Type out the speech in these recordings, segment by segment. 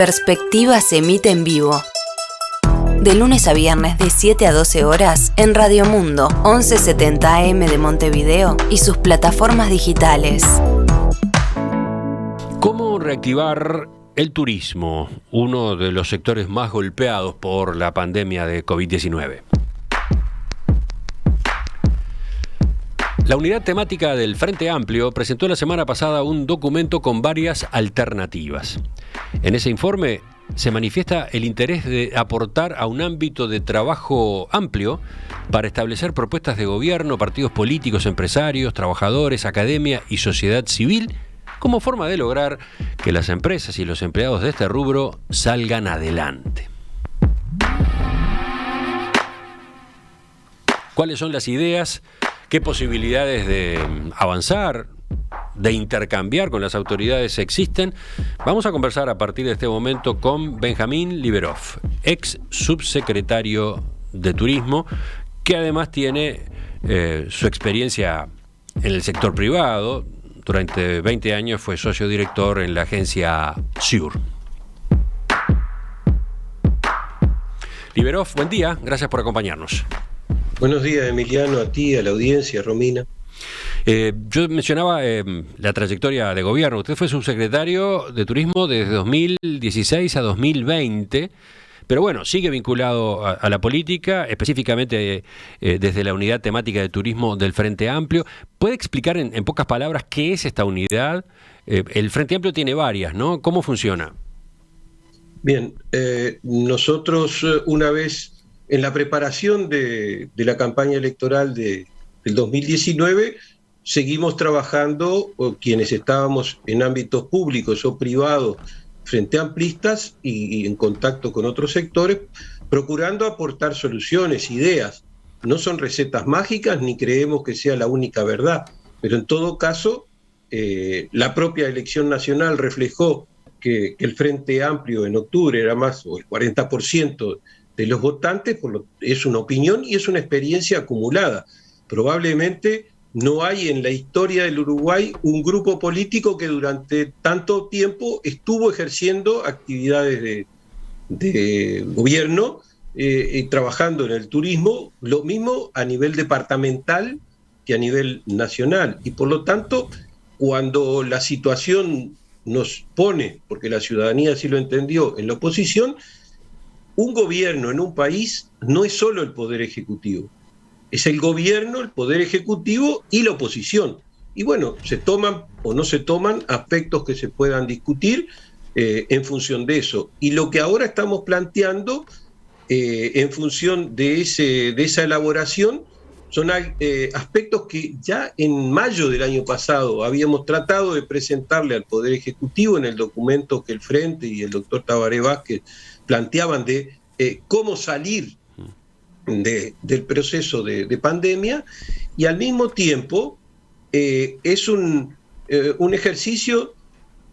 Perspectiva se emite en vivo. De lunes a viernes de 7 a 12 horas en Radio Mundo 1170 AM de Montevideo y sus plataformas digitales. ¿Cómo reactivar el turismo, uno de los sectores más golpeados por la pandemia de COVID-19? La unidad temática del Frente Amplio presentó la semana pasada un documento con varias alternativas. En ese informe se manifiesta el interés de aportar a un ámbito de trabajo amplio para establecer propuestas de gobierno, partidos políticos, empresarios, trabajadores, academia y sociedad civil como forma de lograr que las empresas y los empleados de este rubro salgan adelante. ¿Cuáles son las ideas? ¿Qué posibilidades de avanzar, de intercambiar con las autoridades existen? Vamos a conversar a partir de este momento con Benjamín Liberov, ex subsecretario de Turismo, que además tiene su experiencia en el sector privado. Durante 20 años fue socio director en la agencia SUR. Liberov, buen día, gracias por acompañarnos. Buenos días, Emiliano, a ti, a la audiencia, Romina. Yo mencionaba la trayectoria de gobierno. Usted fue subsecretario de Turismo desde 2016 a 2020, pero bueno, sigue vinculado a la política, específicamente desde la unidad temática de turismo del Frente Amplio. ¿Puede explicar en pocas palabras qué es esta unidad? El Frente Amplio tiene varias, ¿no? ¿Cómo funciona? Bien, nosotros una vez en la preparación de la campaña electoral del 2019, seguimos trabajando, quienes estábamos en ámbitos públicos o privados, frente amplistas y en contacto con otros sectores, procurando aportar soluciones, ideas. No son recetas mágicas ni creemos que sea la única verdad, pero en todo caso, la propia elección nacional reflejó que el Frente Amplio en octubre era más, o el 40% de los votantes, es una opinión y es una experiencia acumulada. Probablemente no hay en la historia del Uruguay un grupo político que durante tanto tiempo estuvo ejerciendo actividades de gobierno y trabajando en el turismo, lo mismo a nivel departamental que a nivel nacional. Y por lo tanto, cuando la situación nos pone, porque la ciudadanía así lo entendió, en la oposición, un gobierno en un país no es solo el poder ejecutivo, es el gobierno, el poder ejecutivo y la oposición. Y bueno, se toman o no se toman aspectos que se puedan discutir en función de eso. Y lo que ahora estamos planteando en función de esa elaboración son aspectos que ya en mayo del año pasado habíamos tratado de presentarle al Poder Ejecutivo en el documento que el Frente y el doctor Tabaré Vázquez planteaban de cómo salir del proceso de pandemia, y al mismo tiempo es un ejercicio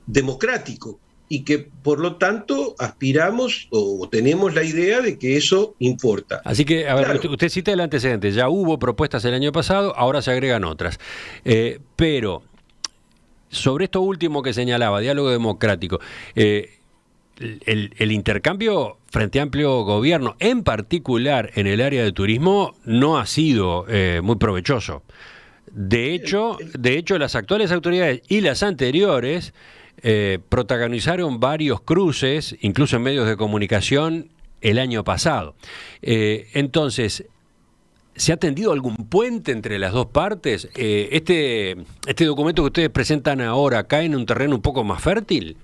democrático y que por lo tanto aspiramos o tenemos la idea de que eso importa. Así que, a ver, claro. Usted cita el antecedente, ya hubo propuestas el año pasado, ahora se agregan otras. Pero sobre esto último que señalaba, diálogo democrático, el intercambio Frente Amplio Gobierno, en particular en el área de turismo, no ha sido muy provechoso. De hecho, las actuales autoridades y las anteriores protagonizaron varios cruces, incluso en medios de comunicación, el año pasado. Entonces, ¿se ha tendido algún puente entre las dos partes? ¿Este documento que ustedes presentan ahora cae en un terreno un poco más fértil?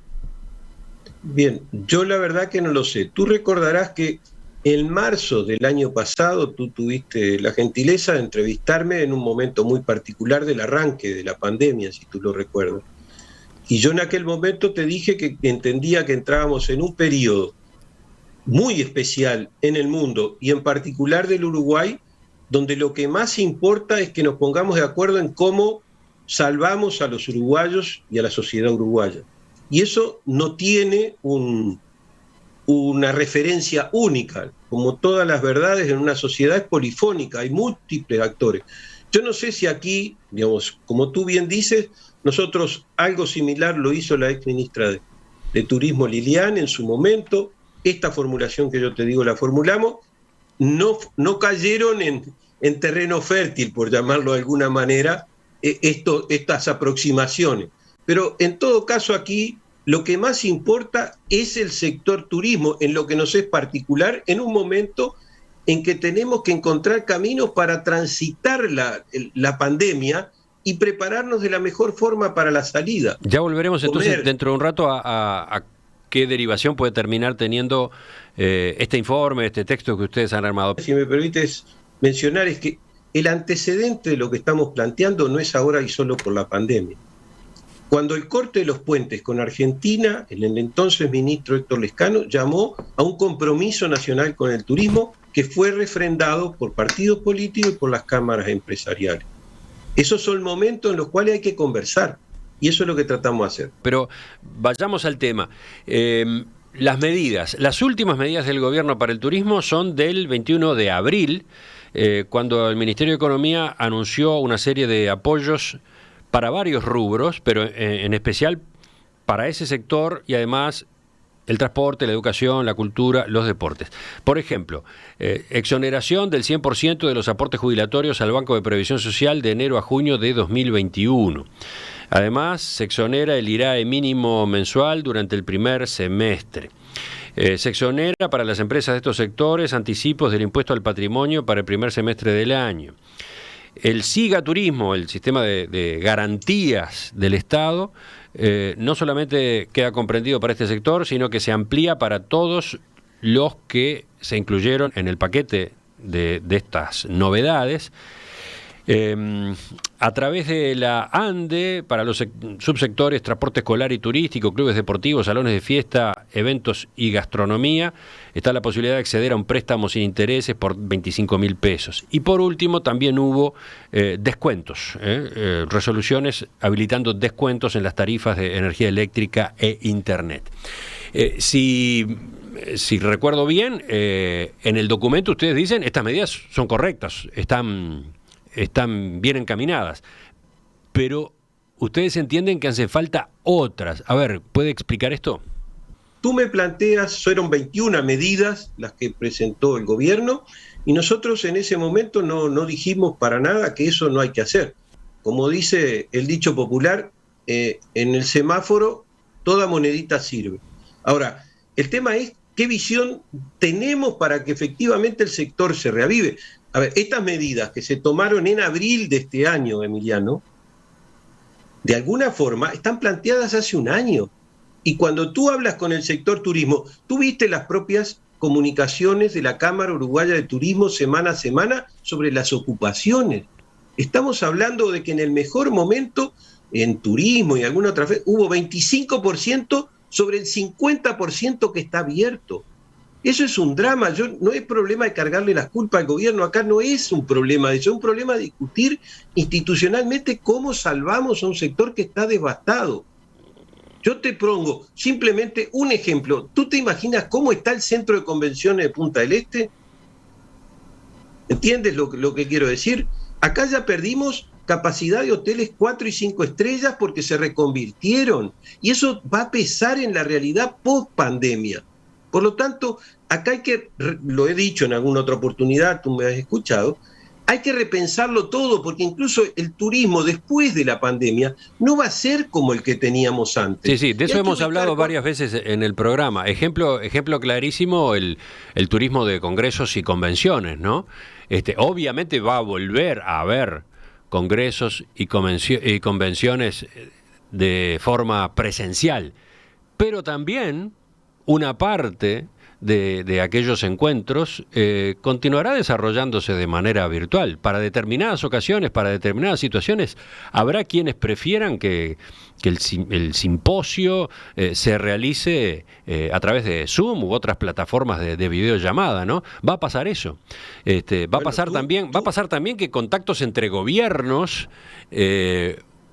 Bien, yo la verdad que no lo sé. Tú recordarás que en marzo del año pasado tú tuviste la gentileza de entrevistarme en un momento muy particular del arranque de la pandemia, si tú lo recuerdas. Y yo en aquel momento te dije que entendía que entrábamos en un periodo muy especial en el mundo y en particular del Uruguay, donde lo que más importa es que nos pongamos de acuerdo en cómo salvamos a los uruguayos y a la sociedad uruguaya. Y eso no tiene una referencia única. Como todas las verdades en una sociedad es polifónica, hay múltiples actores. Yo no sé si aquí, digamos, como tú bien dices, nosotros algo similar lo hizo la ex ministra de Turismo Lilian en su momento. Esta formulación que yo te digo la formulamos, no cayeron en terreno fértil, por llamarlo de alguna manera, estas aproximaciones. Pero en todo caso aquí lo que más importa es el sector turismo, en lo que nos es particular, en un momento en que tenemos que encontrar caminos para transitar la pandemia y prepararnos de la mejor forma para la salida. Ya volveremos entonces dentro de un rato a qué derivación puede terminar teniendo este informe, este texto que ustedes han armado. Si me permites mencionar, es que el antecedente de lo que estamos planteando no es ahora y solo por la pandemia. Cuando el corte de los puentes con Argentina, el entonces ministro Héctor Lezcano llamó a un compromiso nacional con el turismo que fue refrendado por partidos políticos y por las cámaras empresariales. Esos son momentos en los cuales hay que conversar, y eso es lo que tratamos de hacer. Pero vayamos al tema. Las últimas medidas del gobierno para el turismo son del 21 de abril, cuando el Ministerio de Economía anunció una serie de apoyos para varios rubros, pero en especial para ese sector, y además el transporte, la educación, la cultura, los deportes. Por ejemplo, exoneración del 100% de los aportes jubilatorios al Banco de Previsión Social de enero a junio de 2021. Además, se exonera el IRAE mínimo mensual durante el primer semestre. Se exonera para las empresas de estos sectores anticipos del impuesto al patrimonio para el primer semestre del año. El SIGA Turismo, el sistema de garantías del Estado, no solamente queda comprendido para este sector, sino que se amplía para todos los que se incluyeron en el paquete de estas novedades. A través de la ANDE, para los subsectores transporte escolar y turístico, clubes deportivos, salones de fiesta, eventos y gastronomía, está la posibilidad de acceder a un préstamo sin intereses por 25.000 pesos. Y por último, también hubo descuentos, resoluciones habilitando descuentos en las tarifas de energía eléctrica e internet. Si recuerdo bien, en el documento ustedes dicen estas medidas son correctas, están bien encaminadas, pero ustedes entienden que hace falta otras. A ver, ¿puede explicar esto? Tú me planteas, fueron 21 medidas las que presentó el gobierno, y nosotros en ese momento no dijimos para nada que eso no hay que hacer. Como dice el dicho popular, en el semáforo toda monedita sirve. Ahora, el tema es qué visión tenemos para que efectivamente el sector se reavive. A ver, estas medidas que se tomaron en abril de este año, Emiliano, de alguna forma están planteadas hace un año. Y cuando tú hablas con el sector turismo, tú viste las propias comunicaciones de la Cámara Uruguaya de Turismo semana a semana sobre las ocupaciones. Estamos hablando de que en el mejor momento, en turismo y alguna otra vez, hubo 25% sobre el 50% que está abierto. Eso es un drama. No es problema de cargarle las culpas al gobierno, acá no es un problema de eso, es un problema de discutir institucionalmente cómo salvamos a un sector que está devastado. Yo te pongo simplemente un ejemplo. ¿Tú te imaginas cómo está el centro de convenciones de Punta del Este? ¿Entiendes lo que quiero decir? Acá ya perdimos capacidad de hoteles 4 y 5 estrellas porque se reconvirtieron, y eso va a pesar en la realidad post pandemia. Por lo tanto, acá hay que, lo he dicho en alguna otra oportunidad, tú me has escuchado, hay que repensarlo todo, porque incluso el turismo después de la pandemia no va a ser como el que teníamos antes. Sí, de eso hemos hablado varias veces en el programa. Ejemplo clarísimo, el turismo de congresos y convenciones, ¿no? Obviamente va a volver a haber congresos y convenciones de forma presencial, pero también una parte de aquellos encuentros continuará desarrollándose de manera virtual. Para determinadas ocasiones, para determinadas situaciones, habrá quienes prefieran que el simposio se realice a través de Zoom u otras plataformas de videollamada, ¿no? Va a pasar eso. Va a pasar también que contactos entre gobiernos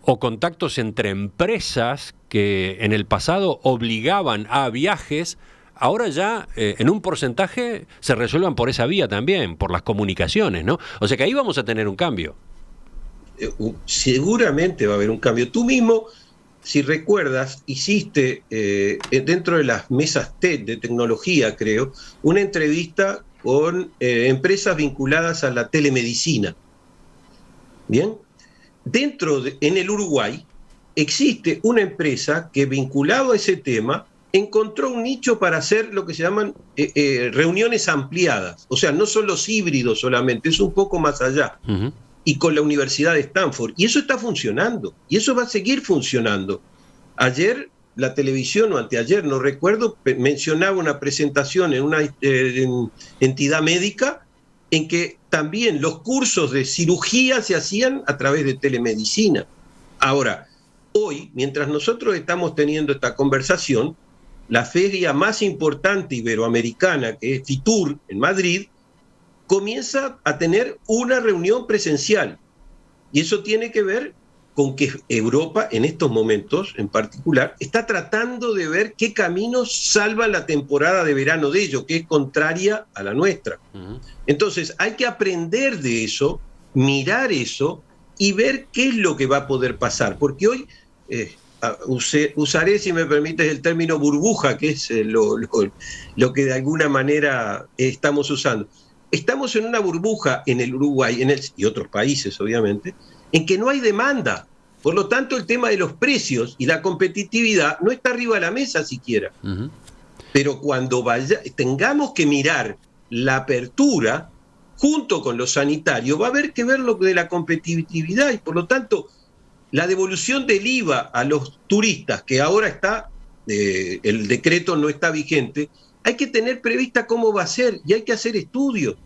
o contactos entre empresas que en el pasado obligaban a viajes, ahora ya en un porcentaje se resuelvan por esa vía también, por las comunicaciones, ¿no? O sea que ahí vamos a tener un cambio. Seguramente va a haber un cambio. Tú mismo si recuerdas, hiciste dentro de las mesas TED de tecnología, creo, una entrevista con empresas vinculadas a la telemedicina. Bien, en el Uruguay existe una empresa que, vinculado a ese tema, encontró un nicho para hacer lo que se llaman reuniones ampliadas. O sea, no son los híbridos solamente, es un poco más allá. Uh-huh. Y con la Universidad de Stanford. Y eso está funcionando. Y eso va a seguir funcionando. Ayer la televisión, o anteayer, no recuerdo, mencionaba una presentación en una entidad médica en que también los cursos de cirugía se hacían a través de telemedicina. Ahora, hoy, mientras nosotros estamos teniendo esta conversación, la feria más importante iberoamericana, que es FITUR, en Madrid, comienza a tener una reunión presencial. Y eso tiene que ver con que Europa, en estos momentos en particular, está tratando de ver qué caminos salvan la temporada de verano de ellos, que es contraria a la nuestra. Uh-huh. Entonces, hay que aprender de eso, mirar eso y ver qué es lo que va a poder pasar. Porque hoy usaré, si me permites, el término burbuja, que es lo que de alguna manera estamos usando. Estamos en una burbuja en el Uruguay y otros países, obviamente, en que no hay demanda. Por lo tanto, el tema de los precios y la competitividad no está arriba de la mesa siquiera. Uh-huh. Pero cuando tengamos que mirar la apertura, junto con lo sanitario, va a haber que ver lo de la competitividad y, por lo tanto, la devolución del IVA a los turistas, que ahora está, el decreto no está vigente, hay que tener prevista cómo va a ser y hay que hacer estudios.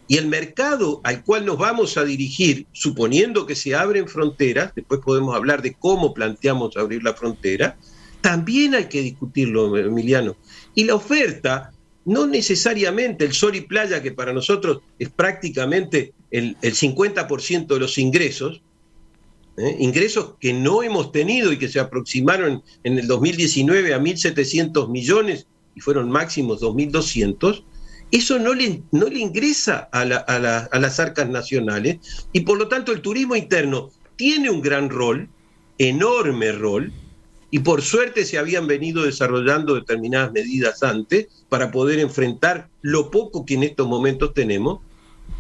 Y el mercado al cual nos vamos a dirigir, suponiendo que se abren fronteras, después podemos hablar de cómo planteamos abrir la frontera, también hay que discutirlo, Emiliano. Y la oferta, no necesariamente el sol y playa, que para nosotros es prácticamente el 50% de los ingresos, ingresos que no hemos tenido y que se aproximaron en el 2019 a 1.700 millones y fueron máximos 2.200, eso no le ingresa a las arcas nacionales y por lo tanto el turismo interno tiene un gran rol, enorme rol, y por suerte se habían venido desarrollando determinadas medidas antes para poder enfrentar lo poco que en estos momentos tenemos,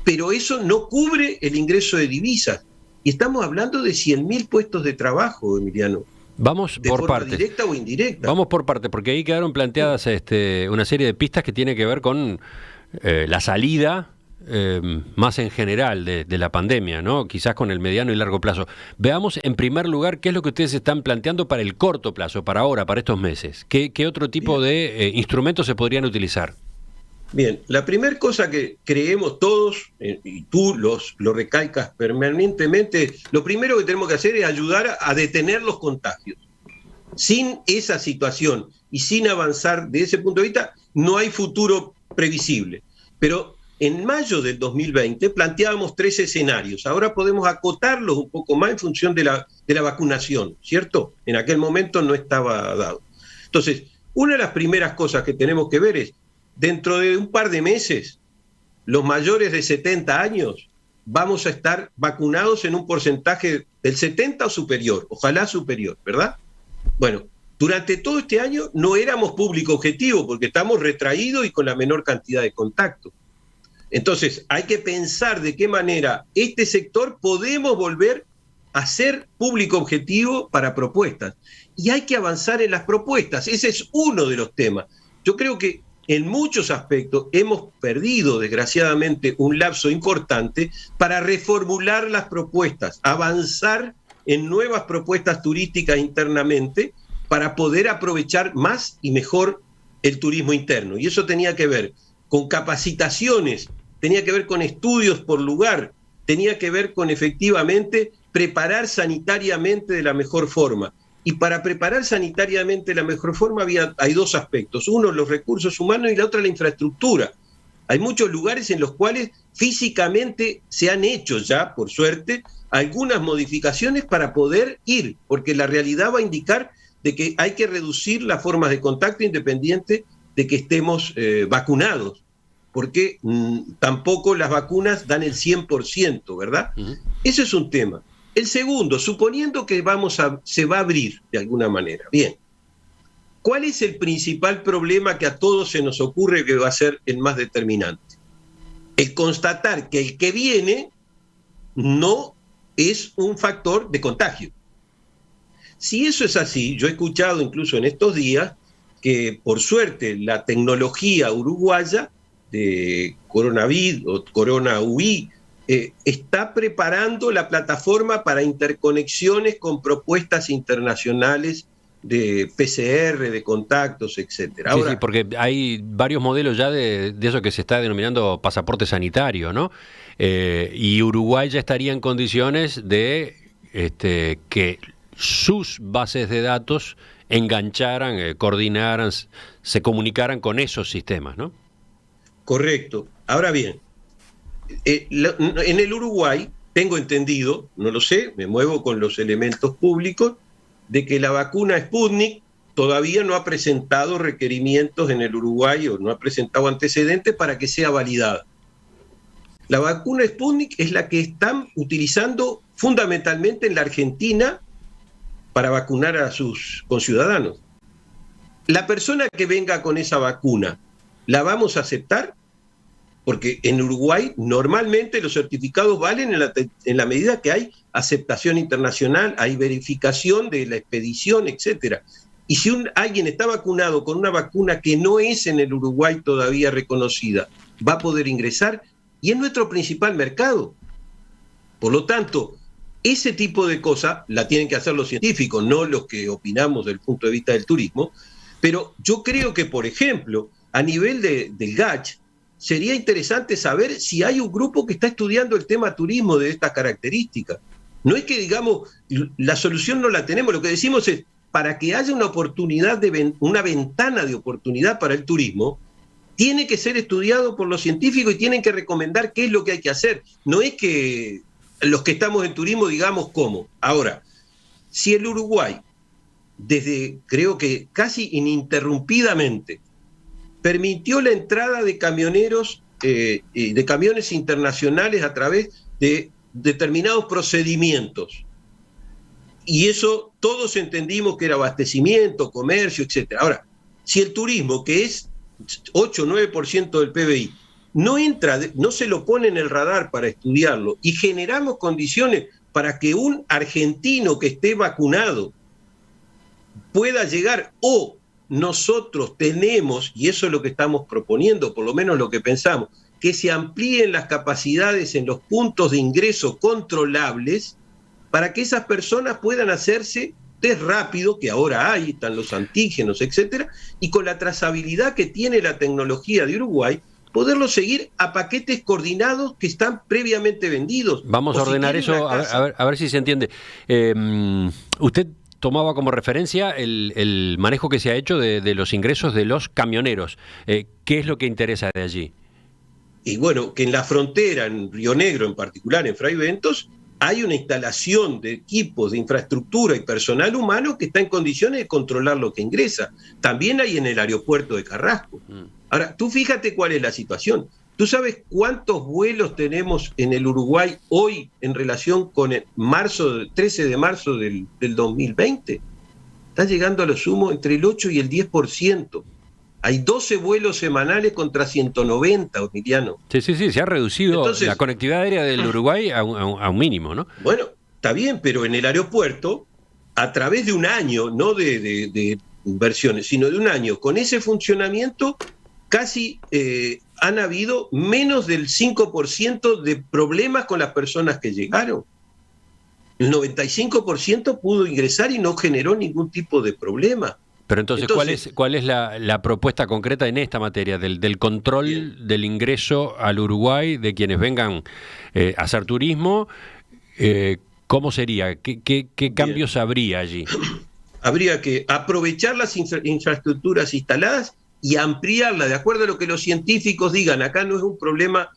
pero eso no cubre el ingreso de divisas. Y estamos hablando de 100.000 puestos de trabajo, Emiliano. Vamos de por forma parte. Directa o indirecta. Vamos por parte, porque ahí quedaron planteadas una serie de pistas que tienen que ver con la salida más en general de la pandemia, ¿no? Quizás con el mediano y largo plazo. Veamos en primer lugar qué es lo que ustedes están planteando para el corto plazo, para ahora, para estos meses. ¿Qué otro tipo de instrumentos se podrían utilizar? Bien, la primera cosa que creemos todos, y tú lo recalcas permanentemente, lo primero que tenemos que hacer es ayudar a detener los contagios. Sin esa situación y sin avanzar de ese punto de vista, no hay futuro previsible. Pero en mayo del 2020 planteábamos 3 escenarios. Ahora podemos acotarlos un poco más en función de la vacunación, ¿cierto? En aquel momento no estaba dado. Entonces, una de las primeras cosas que tenemos que ver es, dentro de un par de meses, los mayores de 70 años vamos a estar vacunados en un porcentaje del 70 o superior, ojalá superior, ¿verdad? Bueno, durante todo este año no éramos público objetivo porque estamos retraídos y con la menor cantidad de contacto. Entonces, hay que pensar de qué manera este sector podemos volver a ser público objetivo para propuestas. Y hay que avanzar en las propuestas. Ese es uno de los temas. Yo creo que en muchos aspectos hemos perdido, desgraciadamente, un lapso importante para reformular las propuestas, avanzar en nuevas propuestas turísticas internamente para poder aprovechar más y mejor el turismo interno. Y eso tenía que ver con capacitaciones, tenía que ver con estudios por lugar, tenía que ver con efectivamente preparar sanitariamente de la mejor forma. Y para preparar sanitariamente de la mejor forma hay 2 aspectos. Uno, los recursos humanos y la otra, la infraestructura. Hay muchos lugares en los cuales físicamente se han hecho ya, por suerte, algunas modificaciones para poder ir, porque la realidad va a indicar de que hay que reducir las formas de contacto independiente de que estemos vacunados, porque tampoco las vacunas dan el 100%, ¿verdad? Uh-huh. Ese es un tema. El segundo, suponiendo que se va a abrir de alguna manera. Bien, ¿cuál es el principal problema que a todos se nos ocurre que va a ser el más determinante? El constatar que el que viene no es un factor de contagio. Si eso es así, yo he escuchado incluso en estos días que por suerte la tecnología uruguaya de Coronavirus o Corona UI está preparando la plataforma para interconexiones con propuestas internacionales de PCR, de contactos, etcétera. Sí, Ahora, sí, porque hay varios modelos ya de eso que se está denominando pasaporte sanitario, ¿no? Y Uruguay ya estaría en condiciones de que sus bases de datos engancharan, coordinaran, se comunicaran con esos sistemas, ¿no? correcto. Ahora bien, en el Uruguay, tengo entendido, no lo sé, me muevo con los elementos públicos, de que la vacuna Sputnik todavía no ha presentado requerimientos en el Uruguay o no ha presentado antecedentes para que sea validada. La vacuna Sputnik es la que están utilizando fundamentalmente en la Argentina para vacunar a sus conciudadanos. La persona que venga con esa vacuna, ¿la vamos a aceptar? Porque en Uruguay normalmente los certificados valen en la medida que hay aceptación internacional, hay verificación de la expedición, etcétera. Y si alguien está vacunado con una vacuna que no es en el Uruguay todavía reconocida, va a poder ingresar y es nuestro principal mercado. Por lo tanto, ese tipo de cosas la tienen que hacer los científicos, no los que opinamos desde el punto de vista del turismo. Pero yo creo que, por ejemplo, a nivel del GACH, sería interesante saber si hay un grupo que está estudiando el tema turismo de estas características. No es que digamos, la solución no la tenemos, lo que decimos es, para que haya una oportunidad, una ventana de oportunidad para el turismo, tiene que ser estudiado por los científicos y tienen que recomendar qué es lo que hay que hacer. No es que los que estamos en turismo digamos cómo. Ahora, si el Uruguay, desde creo que casi ininterrumpidamente, permitió la entrada de camioneros, de camiones internacionales a través de determinados procedimientos. Y eso todos entendimos que era abastecimiento, comercio, etc. Ahora, si el turismo, que es 8 o 9% del PBI, no entra, no se lo pone en el radar para estudiarlo y generamos condiciones para que un argentino que esté vacunado pueda llegar, o nosotros tenemos, y eso es lo que estamos proponiendo, por lo menos lo que pensamos, que se amplíen las capacidades en los puntos de ingreso controlables para que esas personas puedan hacerse test rápido, que ahora hay, están los antígenos, etcétera, y con la trazabilidad que tiene la tecnología de Uruguay, poderlo seguir a paquetes coordinados que están previamente vendidos. Vamos a ordenar eso, a ver si se entiende. Usted tomaba como referencia el manejo que se ha hecho de los ingresos de los camioneros. ¿Qué es lo que interesa de allí? Y bueno, que en la frontera, en Río Negro en particular, en Fray Ventos, hay una instalación de equipos, de infraestructura y personal humano que está en condiciones de controlar lo que ingresa. También hay en el aeropuerto de Carrasco. Ahora, tú fíjate cuál es la situación. ¿Tú sabes cuántos vuelos tenemos en el Uruguay hoy en relación con el 13 de marzo del 2020? Está llegando a lo sumo entre el 8 y el 10%. Hay 12 vuelos semanales contra 190, Emiliano. Sí, se ha reducido. Entonces, la conectividad aérea del Uruguay a un mínimo, ¿no? Bueno, está bien, pero en el aeropuerto, a través de un año, no de inversiones, sino de un año, con ese funcionamiento, casi han habido menos del 5% de problemas con las personas que llegaron. El 95% pudo ingresar y no generó ningún tipo de problema. Pero entonces ¿cuál es la propuesta concreta en esta materia del control bien del ingreso al Uruguay de quienes vengan a hacer turismo? ¿Cómo sería? ¿Qué cambios habría allí? Habría que aprovechar las infraestructuras instaladas y ampliarla de acuerdo a lo que los científicos digan. Acá no es un problema,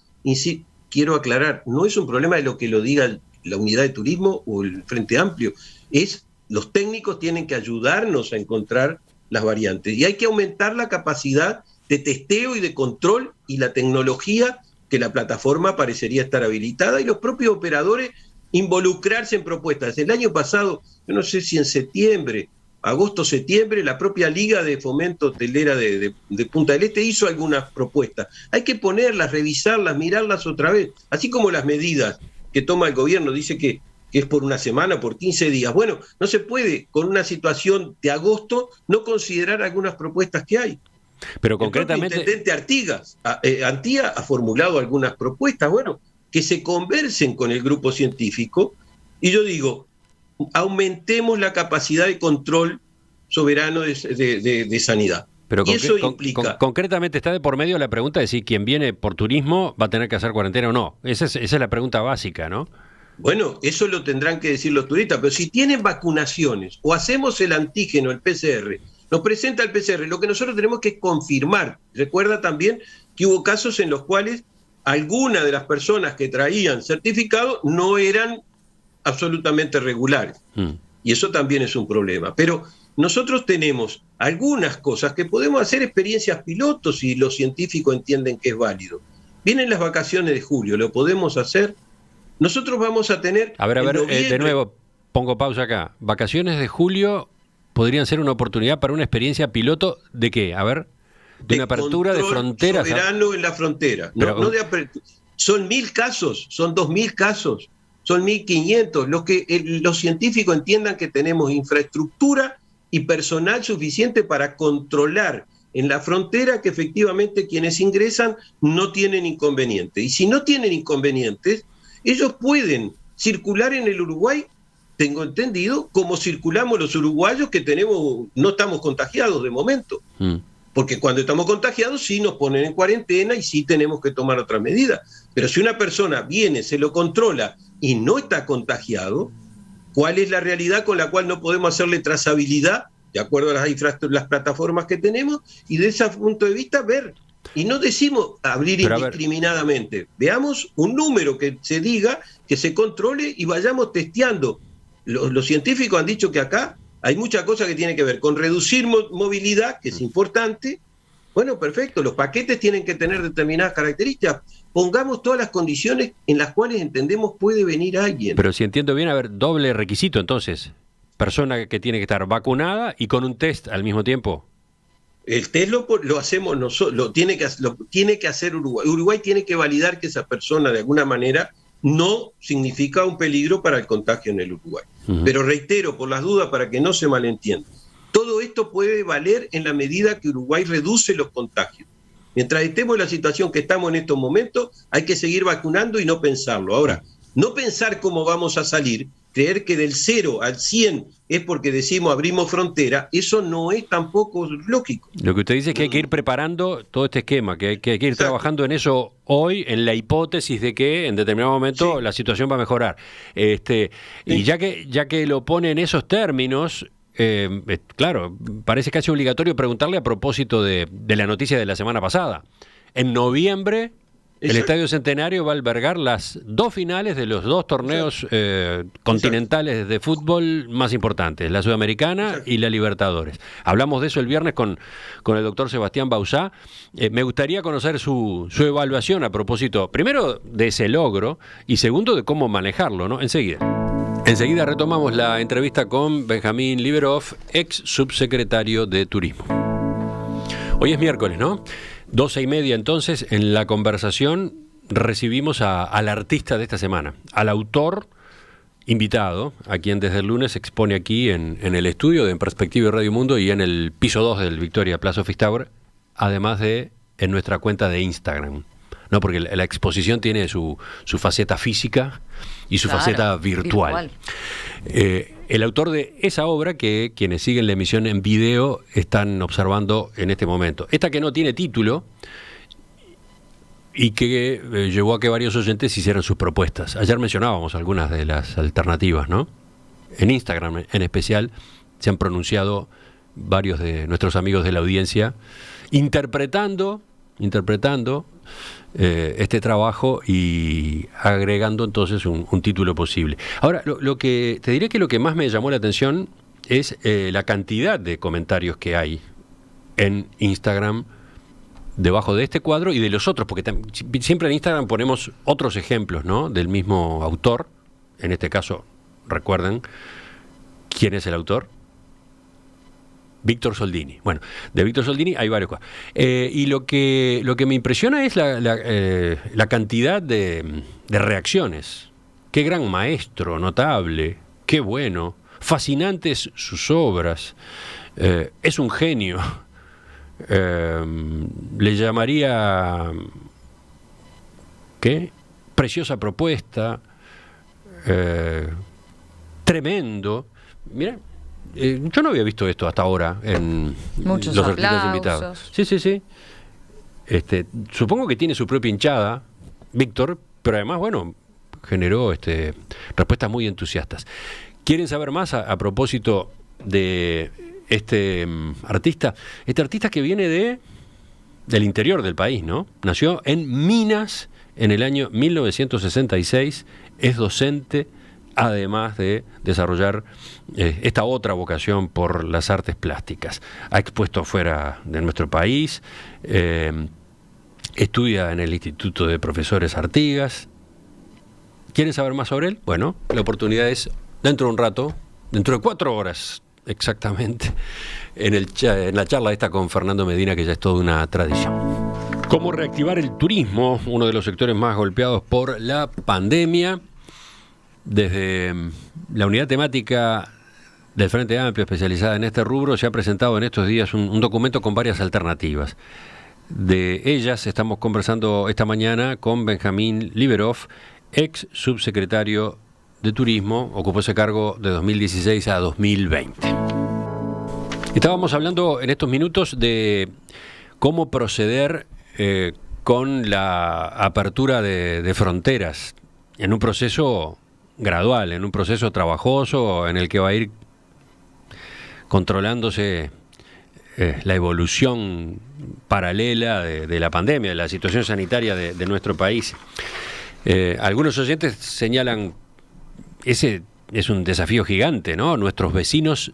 quiero aclarar, no es un problema de lo que lo diga la unidad de turismo o el Frente Amplio, los técnicos tienen que ayudarnos a encontrar las variantes y hay que aumentar la capacidad de testeo y de control y la tecnología, que la plataforma parecería estar habilitada, y los propios operadores involucrarse en propuestas. El año pasado, yo no sé si en septiembre, agosto, septiembre, la propia Liga de Fomento Hotelera de Punta del Este hizo algunas propuestas. Hay que ponerlas, revisarlas, mirarlas otra vez, así como las medidas que toma el gobierno, dice que es por una semana, por 15 días. Bueno, no se puede, con una situación de agosto, no considerar algunas propuestas que hay. Pero concretamente... El intendente Antía ha formulado algunas propuestas, bueno, que se conversen con el grupo científico, y yo digo, aumentemos la capacidad de control soberano de sanidad. Pero y eso implica... concretamente está de por medio la pregunta de si quien viene por turismo va a tener que hacer cuarentena o no. Esa es la pregunta básica, ¿no? Bueno, eso lo tendrán que decir los turistas, pero si tienen vacunaciones o hacemos el antígeno, el PCR, nos presenta el PCR, lo que nosotros tenemos que confirmar. Recuerda también que hubo casos en los cuales algunas de las personas que traían certificado no eran absolutamente regulares. Y eso también es un problema. Pero nosotros tenemos algunas cosas que podemos hacer experiencias pilotos si los científicos entienden que es válido. Vienen las vacaciones de julio, ¿lo podemos hacer? Nosotros vamos a tener... A ver, de nuevo, pongo pausa acá. Vacaciones de julio podrían ser una oportunidad para una experiencia piloto ¿de qué? A ver, de una apertura de fronteras. Soberano en la frontera. Son 1.000 casos, son 2.000 casos, son 1.500. Lo que los científicos entiendan que tenemos infraestructura y personal suficiente para controlar en la frontera que efectivamente quienes ingresan no tienen inconvenientes. Y si no tienen inconvenientes, ellos pueden circular en el Uruguay, tengo entendido, como circulamos los uruguayos que no estamos contagiados de momento. Porque cuando estamos contagiados sí nos ponen en cuarentena y sí tenemos que tomar otras medidas. Pero si una persona viene, se lo controla y no está contagiado, ¿cuál es la realidad con la cual no podemos hacerle trazabilidad de acuerdo a las plataformas que tenemos? Y de ese punto de vista ver. Y no decimos abrir indiscriminadamente. Veamos un número que se diga, que se controle y vayamos testeando. Los científicos han dicho que acá hay muchas cosas que tienen que ver con reducir movilidad, que es importante. Bueno, perfecto, los paquetes tienen que tener determinadas características. Pongamos todas las condiciones en las cuales entendemos puede venir alguien. Pero si entiendo bien, a ver, doble requisito entonces. Persona que tiene que estar vacunada y con un test al mismo tiempo. El test lo hacemos nosotros, lo tiene que hacer Uruguay. Uruguay tiene que validar que esa persona de alguna manera no significa un peligro para el contagio en el Uruguay. Pero reitero, por las dudas, para que no se malentienda, todo esto puede valer en la medida que Uruguay reduce los contagios. Mientras estemos en la situación que estamos en estos momentos, hay que seguir vacunando y no pensarlo. Ahora, no pensar cómo vamos a salir, creer que del 0 al 100 es porque decimos abrimos frontera, eso no es tampoco lógico. Lo que usted dice es que hay que ir preparando todo este esquema, que hay que ir trabajando en eso hoy, en la hipótesis de que en determinado momento la situación va a mejorar. Y ya que lo pone en esos términos, claro, parece casi obligatorio preguntarle a propósito de la noticia de la semana pasada. En noviembre... El Estadio Centenario va a albergar las 2 finales de los 2 torneos continentales de fútbol más importantes, la Sudamericana y la Libertadores. Hablamos de eso el viernes con el doctor Sebastián Bauzá. Me gustaría conocer su evaluación a propósito, primero, de ese logro y segundo, de cómo manejarlo, ¿no? Enseguida retomamos la entrevista con Benjamín Liberoff, ex subsecretario de Turismo. Hoy es miércoles, ¿no? 12:30 entonces, en la conversación recibimos al artista de esta semana, al autor invitado, a quien desde el lunes se expone aquí en el estudio de En Perspectiva y Radio Mundo y en el piso 2 del Victoria Plaza Office Tower, además de en nuestra cuenta de Instagram. No, porque la exposición tiene su faceta física y su faceta virtual. El autor de esa obra que quienes siguen la emisión en video están observando en este momento. Esta que no tiene título y que llevó a que varios oyentes hicieran sus propuestas. Ayer mencionábamos algunas de las alternativas, ¿no? En Instagram en especial se han pronunciado varios de nuestros amigos de la audiencia interpretando este trabajo y agregando entonces un título posible. Ahora, lo que te diré que lo que más me llamó la atención es la cantidad de comentarios que hay en Instagram debajo de este cuadro y de los otros, porque siempre en Instagram ponemos otros ejemplos, ¿no?, del mismo autor, en este caso, recuerden, ¿quién es el autor? Víctor Soldini. Bueno, de Víctor Soldini hay varios cosas. Y lo que me impresiona es la cantidad de reacciones. Qué gran maestro, notable, qué bueno, fascinantes sus obras, es un genio. Le llamaría, ¿qué? Preciosa propuesta, tremendo. Mira, yo no había visto esto hasta ahora en muchos los artistas aplausos. invitados. Sí. Supongo que tiene su propia hinchada, Víctor, pero además, bueno, generó respuestas muy entusiastas. ¿Quieren saber más a propósito de este artista? Este artista que viene del interior del país, ¿no? Nació en Minas en el año 1966, es docente, además de desarrollar esta otra vocación por las artes plásticas. Ha expuesto fuera de nuestro país, estudia en el Instituto de Profesores Artigas. ¿Quieren saber más sobre él? Bueno, la oportunidad es dentro de un rato, dentro de 4 horas exactamente, en la charla esta con Fernando Medina, que ya es toda una tradición. ¿Cómo reactivar el turismo? Uno de los sectores más golpeados por la pandemia. Desde la unidad temática del Frente Amplio especializada en este rubro se ha presentado en estos días un documento con varias alternativas. De ellas estamos conversando esta mañana con Benjamín Liberov, ex subsecretario de Turismo, ocupó ese cargo de 2016 a 2020. Estábamos hablando en estos minutos de cómo proceder con la apertura de fronteras en un proceso gradual, en un proceso trabajoso en el que va a ir controlándose la evolución paralela de la pandemia, de la situación sanitaria de nuestro país. Algunos oyentes señalan, ese es un desafío gigante, ¿no? Nuestros vecinos,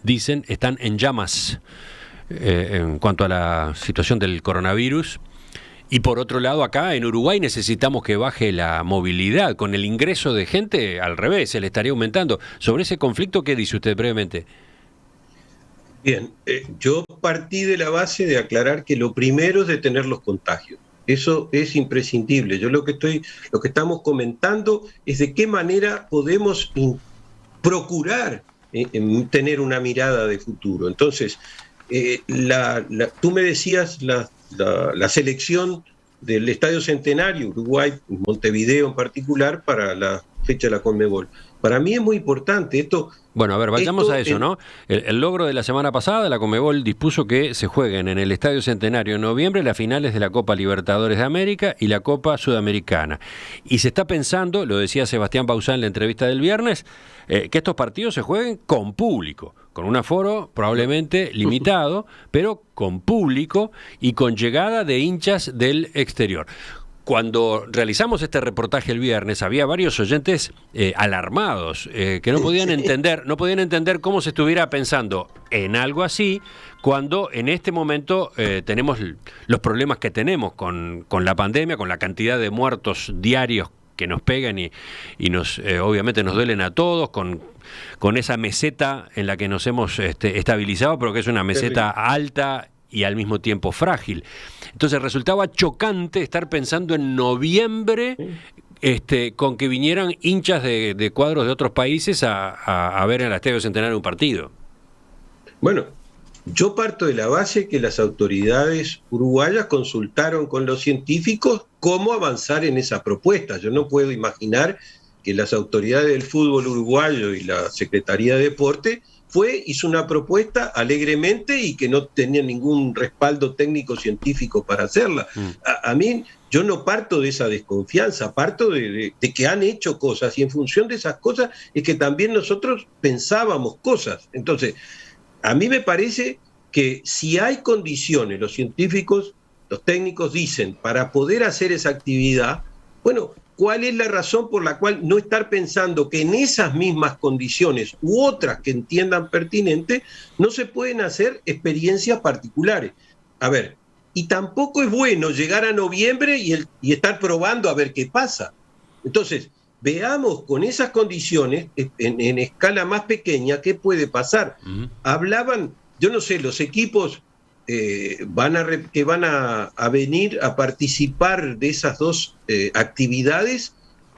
dicen, están en llamas en cuanto a la situación del coronavirus. Y por otro lado, acá en Uruguay necesitamos que baje la movilidad. Con el ingreso de gente, al revés, se le estaría aumentando. Sobre ese conflicto, ¿qué dice usted brevemente? Bien, yo partí de la base de aclarar que lo primero es detener los contagios. Eso es imprescindible. Yo lo que estamos comentando es de qué manera podemos procurar tener una mirada de futuro. Entonces, tú me decías la selección del Estadio Centenario, Uruguay, Montevideo en particular, para la fecha de la Conmebol. Para mí es muy importante esto. Bueno, a ver, vayamos a eso, ¿no? El logro de la semana pasada, la Conmebol dispuso que se jueguen en el Estadio Centenario en noviembre las finales de la Copa Libertadores de América y la Copa Sudamericana. Y se está pensando, lo decía Sebastián Bauzá en la entrevista del viernes, que estos partidos se jueguen con público, con un aforo probablemente limitado, pero con público y con llegada de hinchas del exterior. Cuando realizamos este reportaje el viernes, había varios oyentes alarmados, que no podían entender cómo se estuviera pensando en algo así, cuando en este momento tenemos los problemas que tenemos con la pandemia, con la cantidad de muertos diarios que nos pegan y nos obviamente nos duelen a todos, con esa meseta en la que nos hemos estabilizado, pero que es una meseta alta y al mismo tiempo frágil. Entonces resultaba chocante estar pensando en noviembre con que vinieran hinchas de cuadros de otros países a ver en el Estadio Centenario un partido. Bueno, yo parto de la base que las autoridades uruguayas consultaron con los científicos cómo avanzar en esa propuesta. Yo no puedo imaginar que las autoridades del fútbol uruguayo y la Secretaría de Deporte hizo una propuesta alegremente y que no tenía ningún respaldo técnico-científico para hacerla. A mí, yo no parto de esa desconfianza, parto de que han hecho cosas y en función de esas cosas es que también nosotros pensábamos cosas. Entonces, a mí me parece que si hay condiciones, los científicos, los técnicos dicen, para poder hacer esa actividad, bueno, ¿cuál es la razón por la cual no estar pensando que en esas mismas condiciones u otras que entiendan pertinentes no se pueden hacer experiencias particulares? A ver, y tampoco es bueno llegar a noviembre y estar probando a ver qué pasa. Entonces, veamos con esas condiciones, en escala más pequeña, qué puede pasar. Hablaban, yo no sé, los equipos que van a venir a participar de esas dos actividades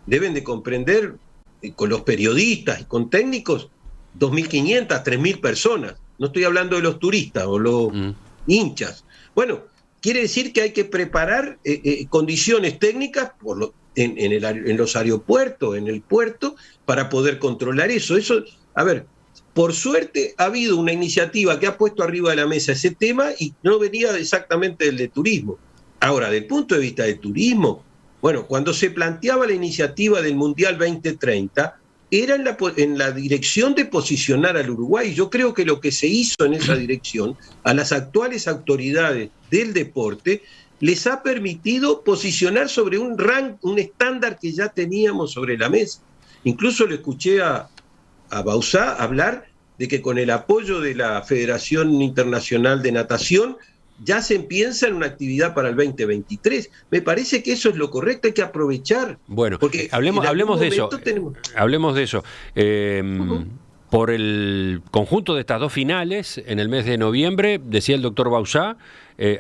deben de comprender, con los periodistas y con técnicos, 2.500, 3.000 personas. No estoy hablando de los turistas o los hinchas. Bueno, quiere decir que hay que preparar condiciones técnicas en los aeropuertos, en el puerto, para poder controlar eso. A ver, por suerte ha habido una iniciativa que ha puesto arriba de la mesa ese tema y no venía exactamente del de turismo. Ahora, del punto de vista de turismo, bueno, cuando se planteaba la iniciativa del Mundial 2030, era en la dirección de posicionar al Uruguay. Yo creo que lo que se hizo en esa dirección, a las actuales autoridades del deporte, les ha permitido posicionar sobre un estándar que ya teníamos sobre la mesa. Incluso le escuché a Bauzá hablar de que con el apoyo de la Federación Internacional de Natación ya se piensa en una actividad para el 2023. Me parece que eso es lo correcto, hay que aprovechar. Bueno, porque hablemos de eso. Hablemos de eso. Por el conjunto de estas dos finales, en el mes de noviembre, decía el doctor Bauzá,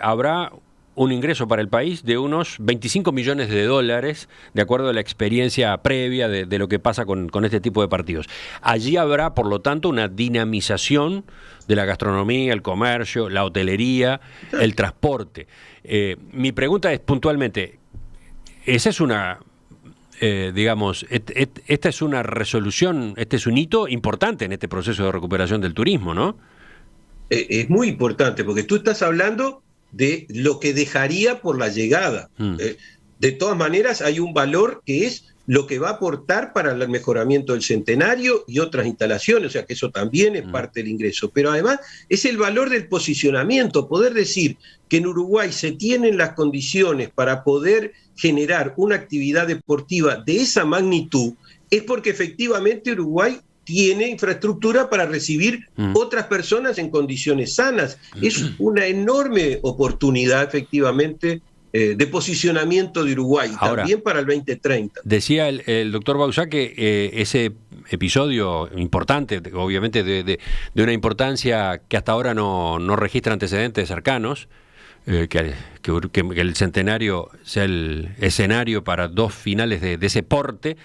habrá un ingreso para el país de unos 25 millones de dólares, de acuerdo a la experiencia previa de lo que pasa con este tipo de partidos. Allí habrá, por lo tanto, una dinamización de la gastronomía, el comercio, la hotelería, el transporte. Mi pregunta es puntualmente, esa es una, esta es una resolución, este es un hito importante en este proceso de recuperación del turismo, ¿no? Es muy importante, porque tú estás hablando de lo que dejaría por la llegada. De todas maneras, hay un valor que es lo que va a aportar para el mejoramiento del Centenario y otras instalaciones, o sea que eso también es parte del ingreso. Pero además es el valor del posicionamiento, poder decir que en Uruguay se tienen las condiciones para poder generar una actividad deportiva de esa magnitud, es porque efectivamente Uruguay tiene infraestructura para recibir otras personas en condiciones sanas. Es una enorme oportunidad, efectivamente, de posicionamiento de Uruguay, ahora, también para el 2030. Decía el doctor Bauzá que ese episodio importante, obviamente de una importancia que hasta ahora no registra antecedentes cercanos, que el Centenario sea el escenario para dos finales de ese porte,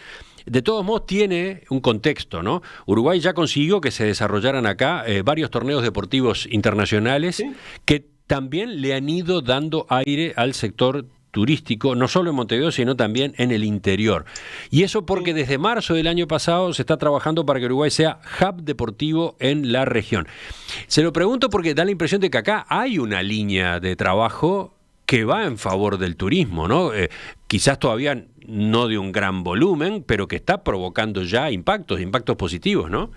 de todos modos tiene un contexto, ¿no? Uruguay ya consiguió que se desarrollaran acá varios torneos deportivos internacionales, ¿sí?, que también le han ido dando aire al sector turístico, no solo en Montevideo, sino también en el interior. Y eso porque desde marzo del año pasado se está trabajando para que Uruguay sea hub deportivo en la región. Se lo pregunto porque da la impresión de que acá hay una línea de trabajo que va en favor del turismo, ¿no? Quizás todavía no de un gran volumen, pero que está provocando ya impactos positivos, ¿no?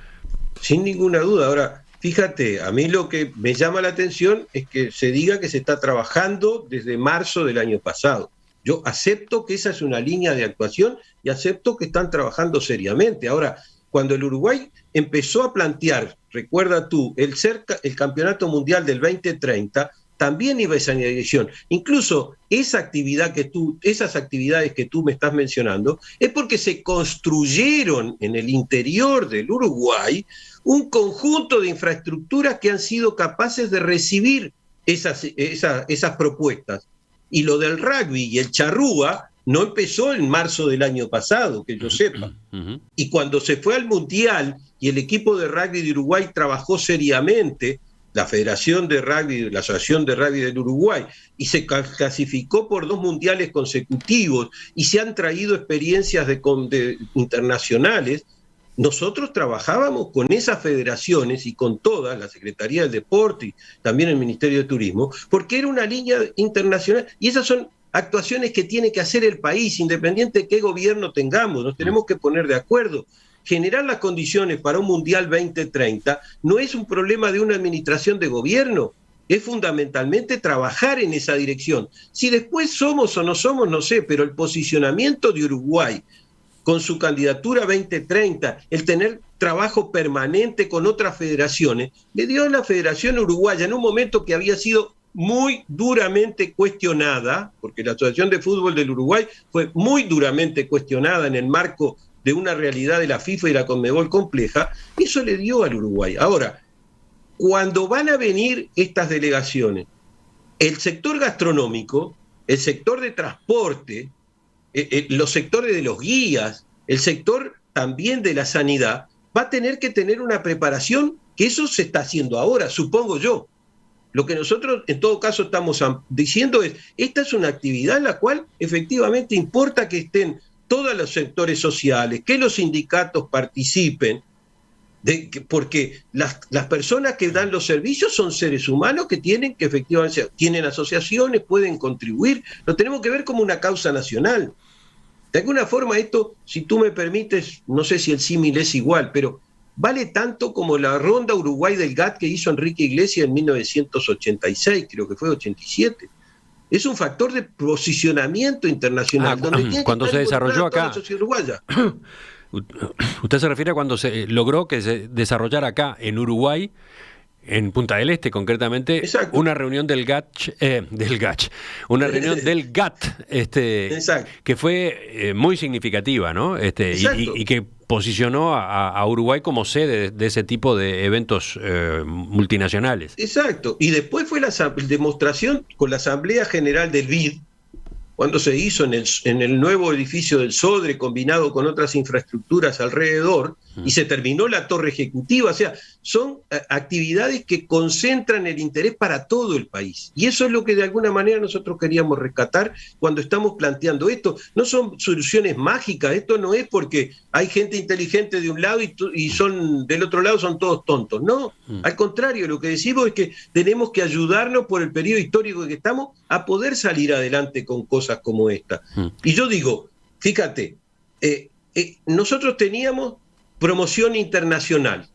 Sin ninguna duda. Ahora, fíjate, a mí lo que me llama la atención es que se diga que se está trabajando desde marzo del año pasado. Yo acepto que esa es una línea de actuación y acepto que están trabajando seriamente. Ahora, cuando el Uruguay empezó a plantear, recuerda tú, el Campeonato Mundial del 2030, también iba esa dirección. Incluso esas actividades que tú me estás mencionando es porque se construyeron en el interior del Uruguay un conjunto de infraestructuras que han sido capaces de recibir esas propuestas. Y lo del rugby y el charrúa no empezó en marzo del año pasado, que yo sepa. Y cuando se fue al Mundial y el equipo de rugby de Uruguay trabajó seriamente, la Federación de Rugby, la Asociación de Rugby del Uruguay, y se clasificó por 2 mundiales consecutivos, y se han traído experiencias internacionales, nosotros trabajábamos con esas federaciones y con todas, la Secretaría del Deporte y también el Ministerio de Turismo, porque era una línea internacional, y esas son actuaciones que tiene que hacer el país, independiente de qué gobierno tengamos, nos tenemos que poner de acuerdo. Generar las condiciones para un Mundial 2030 no es un problema de una administración de gobierno, es fundamentalmente trabajar en esa dirección. Si después somos o no somos, no sé, pero el posicionamiento de Uruguay con su candidatura 2030, el tener trabajo permanente con otras federaciones, le dio a la Federación Uruguaya en un momento que había sido muy duramente cuestionada, porque la Asociación de Fútbol del Uruguay fue muy duramente cuestionada en el marco de una realidad de la FIFA y la Conmebol compleja, eso le dio al Uruguay. Ahora, cuando van a venir estas delegaciones, el sector gastronómico, el sector de transporte, los sectores de los guías, el sector también de la sanidad, va a tener que tener una preparación, que eso se está haciendo ahora, supongo yo. Lo que nosotros en todo caso estamos diciendo es, esta es una actividad en la cual efectivamente importa que estén todos los sectores sociales, que los sindicatos participen, porque las personas que dan los servicios son seres humanos que tienen que efectivamente, tienen asociaciones, pueden contribuir, lo tenemos que ver como una causa nacional. De alguna forma esto, si tú me permites, no sé si el símil es igual, pero vale tanto como la ronda Uruguay del GATT que hizo Enrique Iglesias en 1986, creo que fue 87. Es un factor de posicionamiento internacional. Cuando se desarrolló acá. Usted se refiere a cuando se logró que se desarrollara acá en Uruguay, en Punta del Este concretamente, exacto, una reunión del GATT, una reunión del GATT, que fue muy significativa, ¿no? Y que posicionó a Uruguay como sede de ese tipo de eventos multinacionales. Exacto. Y después fue la demostración con la Asamblea General del BID, cuando se hizo en el nuevo edificio del Sodre, combinado con otras infraestructuras alrededor, y se terminó la torre ejecutiva. O sea, son actividades que concentran el interés para todo el país. Y eso es lo que de alguna manera nosotros queríamos rescatar cuando estamos planteando esto. No son soluciones mágicas, esto no es porque hay gente inteligente de un lado y son del otro lado son todos tontos. No, al contrario, lo que decimos es que tenemos que ayudarnos por el periodo histórico en que estamos a poder salir adelante con cosas como esta. Y yo digo, fíjate, nosotros teníamos promoción internacional,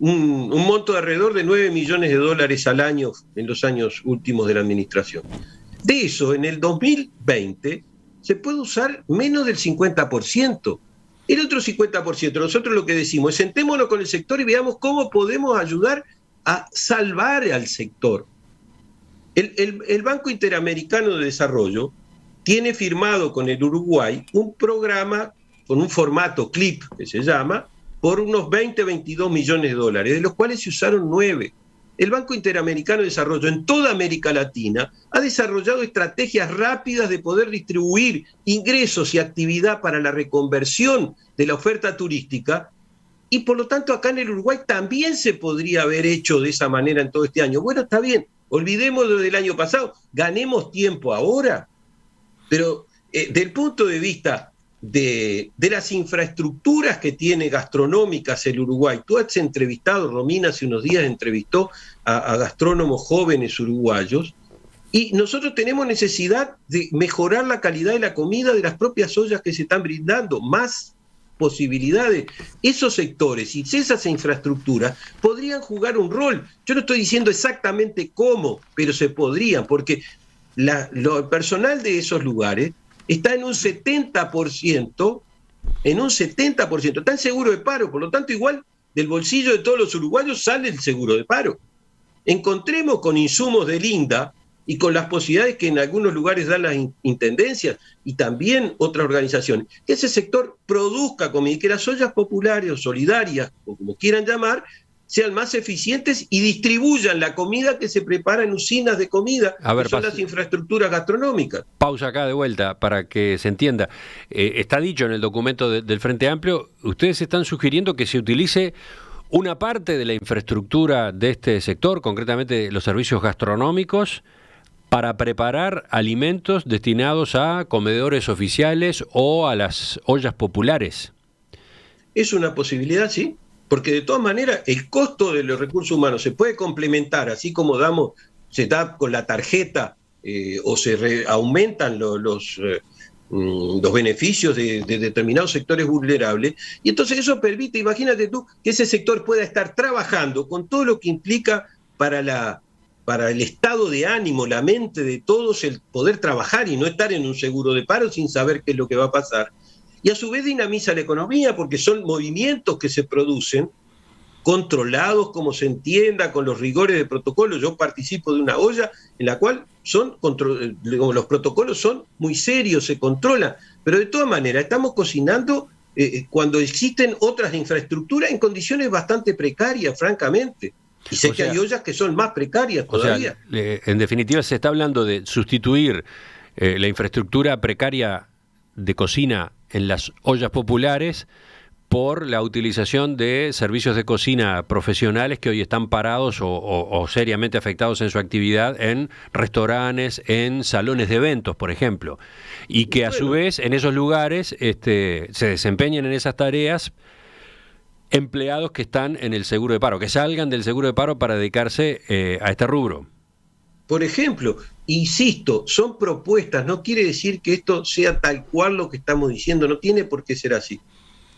un monto de alrededor de $9 millones al año en los años últimos de la administración. De eso, en el 2020, se puede usar menos del 50%. El otro 50%, nosotros lo que decimos es sentémonos con el sector y veamos cómo podemos ayudar a salvar al sector. El Banco Interamericano de Desarrollo tiene firmado con el Uruguay un programa con un formato CLIP, que se llama, por unos 22 millones de dólares, de los cuales se usaron 9. El Banco Interamericano de Desarrollo en toda América Latina ha desarrollado estrategias rápidas de poder distribuir ingresos y actividad para la reconversión de la oferta turística, y por lo tanto acá en el Uruguay también se podría haber hecho de esa manera en todo este año. Bueno, está bien, olvidémoslo del año pasado, ganemos tiempo ahora, pero del punto de vista de las infraestructuras que tiene gastronómicas el Uruguay. Tú has entrevistado, Romina hace unos días entrevistó a gastrónomos jóvenes uruguayos, y nosotros tenemos necesidad de mejorar la calidad de la comida de las propias ollas que se están brindando, más posibilidades. Esos sectores y esas infraestructuras podrían jugar un rol. Yo no estoy diciendo exactamente cómo, pero se podrían, porque el personal de esos lugares está en un 70%, está en seguro de paro, por lo tanto igual del bolsillo de todos los uruguayos sale el seguro de paro. Encontremos con insumos del INDA y con las posibilidades que en algunos lugares dan las intendencias y también otras organizaciones, que ese sector produzca comida y que las ollas populares o solidarias, o como quieran llamar, sean más eficientes y distribuyan la comida que se prepara en usinas de comida, que son las infraestructuras gastronómicas. Pausa acá de vuelta para que se entienda. Está dicho en el documento del Frente Amplio, ustedes están sugiriendo que se utilice una parte de la infraestructura de este sector, concretamente los servicios gastronómicos, para preparar alimentos destinados a comedores oficiales o a las ollas populares. Es una posibilidad, sí. Porque de todas maneras el costo de los recursos humanos se puede complementar, así como se da con la tarjeta o se aumentan los beneficios de determinados sectores vulnerables, y entonces eso permite, imagínate tú, que ese sector pueda estar trabajando con todo lo que implica para el estado de ánimo, la mente de todos, el poder trabajar y no estar en un seguro de paro sin saber qué es lo que va a pasar. Y a su vez dinamiza la economía, porque son movimientos que se producen, controlados, como se entienda, con los rigores de protocolo. Yo participo de una olla en la cual los protocolos son muy serios, se controlan, pero de todas maneras estamos cocinando cuando existen otras infraestructuras en condiciones bastante precarias, francamente. Y sé que hay ollas que son más precarias todavía. O sea, en definitiva, se está hablando de sustituir la infraestructura precaria de cocina en las ollas populares por la utilización de servicios de cocina profesionales que hoy están parados o seriamente afectados en su actividad en restaurantes, en salones de eventos, por ejemplo, y que a su vez en esos lugares se desempeñen en esas tareas empleados que están en el seguro de paro, que salgan del seguro de paro para dedicarse a este rubro. Por ejemplo, insisto, son propuestas, no quiere decir que esto sea tal cual lo que estamos diciendo, no tiene por qué ser así.